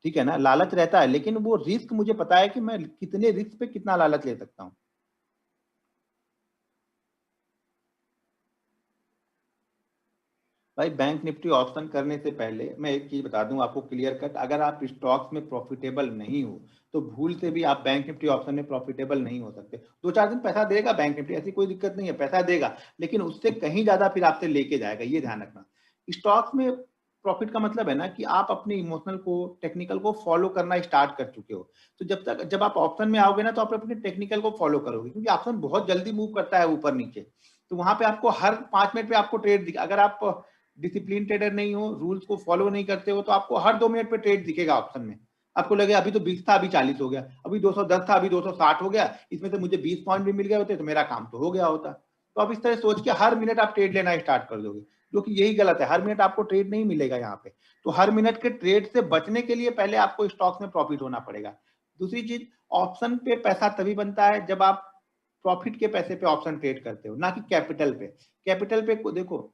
ठीक है ना, लालच रहता है, लेकिन वो रिस्क मुझे पता है कि मैं कितने रिस्क पे कितना लालच ले सकता हूँ। भाई बैंक निफ्टी ऑप्शन करने से पहले मैं एक चीज बता दूं आपको क्लियर कट, अगर आप स्टॉक्स में प्रॉफिटेबल नहीं हो तो भूल से भी आप बैंक निफ्टी ऑप्शन में प्रॉफिटेबल नहीं हो सकते। 2-4 दिन पैसा देगा बैंक निफ्टी, ऐसी कोई दिक्कत नहीं है, पैसा देगा, लेकिन उससे कहीं ज्यादा फिर आपसे लेके जाएगा, ये ध्यान रखना। स्टॉक्स में प्रॉफिट का मतलब है ना कि आप अपने इमोशनल को, टेक्निकल को फॉलो करना स्टार्ट कर चुके हो। तो जब आप ऑप्शन में आओगे ना तो आप अपने टेक्निकल को फॉलो करोगे, क्योंकि ऑप्शन बहुत जल्दी मूव करता है ऊपर नीचे। तो वहां पे आपको हर 5 मिनट पे आपको ट्रेड दिखा, अगर आप डिसिप्लिन ट्रेडर नहीं हो, रूल्स को फॉलो नहीं करते हो, तो आपको हर 2 मिनट पे ट्रेड दिखेगा ऑप्शन में। आपको लगेगा अभी तो 20 था अभी 40 हो गया, अभी 210 था अभी 260 हो गया, इसमें से मुझे 20 पॉइंट भी मिल गए होते तो मेरा काम तो हो गया होता। तो आप इस तरह सोच के हर मिनट आप ट्रेड लेना स्टार्ट कर दोगे, जो कि यही गलत है। हर मिनट आपको ट्रेड नहीं मिलेगा यहाँ पे। तो हर मिनट के ट्रेड से बचने के लिए पहले आपको स्टॉक्स में प्रॉफिट होना पड़ेगा। दूसरी चीज, ऑप्शन पे पैसा तभी बनता है जब आप प्रॉफिट के पैसे पे ऑप्शन ट्रेड करते हो, ना कि कैपिटल पे। कैपिटल पे देखो,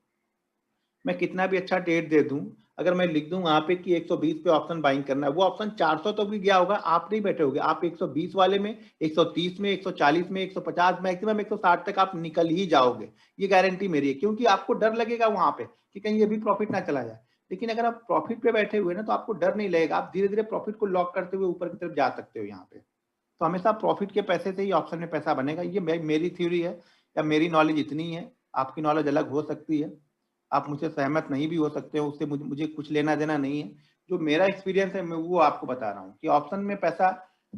मैं कितना भी अच्छा ट्रेड दे दूं, अगर मैं लिख दूं वहां पे कि 120 पे ऑप्शन बाइंग करना है, वो ऑप्शन 400 तो भी गया होगा, आप नहीं बैठे होगे, आप 120 वाले में, 130 में, 140 में, 150, मैक्सिमम 160 तक आप निकल ही जाओगे, ये गारंटी मेरी है, क्योंकि आपको डर लगेगा वहां पे कि कहीं ये भी प्रॉफिट ना चला जाए। लेकिन अगर आप प्रॉफिट पे बैठे हुए ना तो आपको डर नहीं लगेगा, आप धीरे धीरे प्रॉफिट को लॉक करते हुए ऊपर की तरफ जा सकते हो यहाँ पे। तो हमेशा प्रॉफिट के पैसे से ही ऑप्शन में पैसा बनेगा, ये मेरी थ्योरी है या मेरी नॉलेज इतनी है। आपकी नॉलेज अलग हो सकती है, आप मुझसे सहमत नहीं भी हो सकते हो, उससे मुझे कुछ लेना देना नहीं है। जो मेरा एक्सपीरियंस है मैं वो आपको बता रहा हूँ कि ऑप्शन में पैसा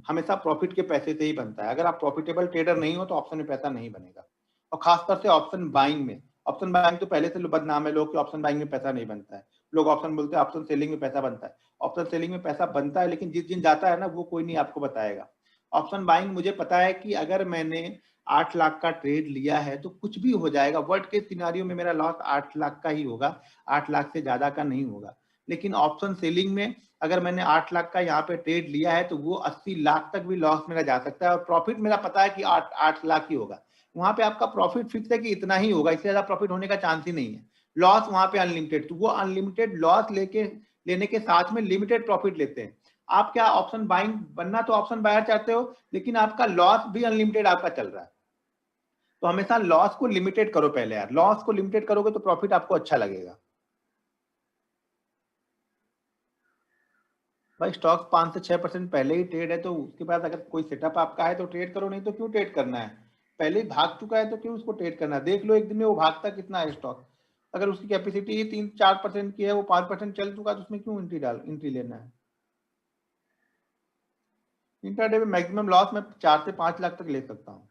हमेशा प्रॉफिट के पैसे से ही बनता है। अगर आप प्रॉफिटेबल ट्रेडर नहीं हो तो ऑप्शन में पैसा नहीं बनेगा। और खासतौर से ऑप्शन बाइंग में, ऑप्शन बाइंग तो पहले से बदनाम है लोग कि ऑप्शन बाइंग में पैसा नहीं बनता है। लोग ऑप्शन बोलते हैं ऑप्शन सेलिंग में पैसा बनता है। ऑप्शन सेलिंग में पैसा बनता है, लेकिन जिस दिन जाता है ना वो कोई नहीं आपको बताएगा। ऑप्शन बाइंग मुझे पता है कि अगर मैंने 8 लाख का ट्रेड लिया है तो कुछ भी हो जाएगा, वर्स्ट केस सिनेरियो में मेरा लॉस 8 लाख का ही होगा, 8 लाख से ज्यादा का नहीं होगा। लेकिन ऑप्शन सेलिंग में अगर मैंने 8 लाख का यहाँ पे ट्रेड लिया है तो वो 80 लाख तक भी लॉस मेरा जा सकता है, और प्रॉफिट मेरा पता है कि 8 लाख ही होगा। वहां पे आपका प्रॉफिट फिक्स है कि इतना ही होगा, इससे ज्यादा प्रॉफिट होने का चांस ही नहीं है। लॉस वहां पे अनलिमिटेड, तो वो अनलिमिटेड लॉस लेने के साथ में लिमिटेड प्रॉफिट लेते हैं। आप क्या ऑप्शन बाइंग बनना तो ऑप्शन बायर चाहते हो, लेकिन आपका लॉस भी अनलिमिटेड आपका चल रहा है। तो हमेशा लॉस को लिमिटेड करो पहले यार, लॉस को लिमिटेड करोगे तो प्रॉफिट आपको अच्छा लगेगा। भाई स्टॉक्स 5 से 6% पहले ही ट्रेड है, तो उसके बाद अगर कोई सेटअप आपका है तो ट्रेड करो, नहीं तो क्यों ट्रेड करना है। पहले ही भाग चुका है तो क्यों उसको ट्रेड करना है। देख लो एक दिन में वो भागता कितना है स्टॉक। अगर उसकी कैपेसिटी ही 3-4% की है, वो 5% चल चुका है, तो उसमें क्यों एंट्री लेना है। इंट्राडे में मैक्सिमम लॉस मैं 4 से 5 लाख तक ले सकता हूँ,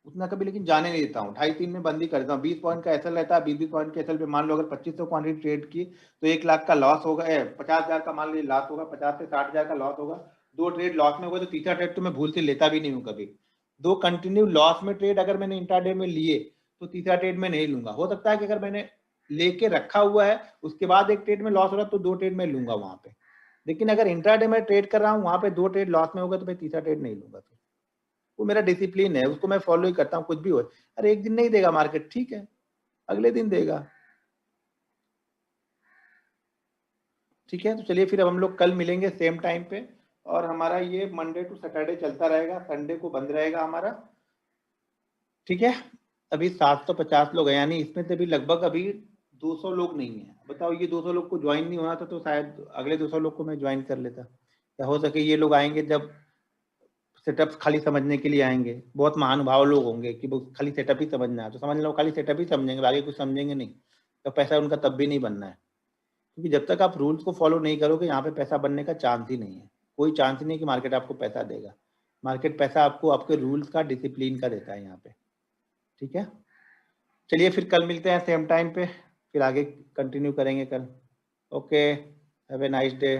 उतना कभी लेकिन जाने नहीं देता हूँ। 2.5-3 में बंदी करता हूँ। 20 पॉइंट का एसएल रहता है, 20 पॉइंट के एसएल पे मान लो अगर 2500 क्वांटिटी ट्रेड की तो 1 लाख का लॉस होगा, 50,000 का मान लीजिए लॉस होगा, 50 से 60,000 का लॉस होगा। 2 ट्रेड लॉस में होगा तो तीसरा ट्रेड तो मैं भूल से लेता भी नहीं हूँ कभी। 2 कंटिन्यू लॉस में ट्रेड अगर मैंने इंट्राडे में लिए तो तीसरा ट्रेड में नहीं लूंगा। हो सकता है कि अगर मैंने लेके रखा हुआ है उसके बाद एक ट्रेड में लॉस हो रहा तो 2 ट्रेड में लूंगा वहां पे। लेकिन अगर इंट्राडे में ट्रेड कर रहा हूँ वहां पे 2 ट्रेड लॉस में होगा तो मैं तीसरा ट्रेड नहीं लूंगा। वो मेरा डिसिप्लिन है, उसको मैं फॉलो ही करता हूँ कुछ भी हो। अरे एक दिन नहीं देगा मार्केट, ठीक है, अगले दिन देगा। ठीक है, तो चलिए फिर अब हम लोग कल मिलेंगे सेम टाइम पे, और हमारा ये मंडे टू सैटरडे चलता रहेगा, संडे को बंद रहेगा हमारा। ठीक है, अभी 750 लोग हैं, यानी इसमें से भी लगभग अभी 200 लोग नहीं है। बताओ, ये 200 लोग को ज्वाइन नहीं होना था तो शायद अगले 200 लोग को मैं ज्वाइन कर लेता। या हो सके ये लोग आएंगे जब सेटअप खाली समझने के लिए आएंगे, बहुत महानुभाव लोग होंगे कि वो खाली सेटअप ही समझना है, तो समझ लो खाली सेटअप ही समझेंगे, आगे कुछ समझेंगे नहीं, तो पैसा उनका तब भी नहीं बनना है। क्योंकि जब तक आप रूल्स को फॉलो नहीं करोगे यहाँ पे पैसा बनने का चांस ही नहीं है। कोई चांस ही नहीं कि मार्केट आपको पैसा देगा। मार्केट पैसा आपको आपके रूल्स का, डिसिप्लिन का देता है यहाँ पे। ठीक है, चलिए फिर कल मिलते हैं सेम टाइम पे, फिर आगे कंटिन्यू करेंगे कल। Okay, have a nice day.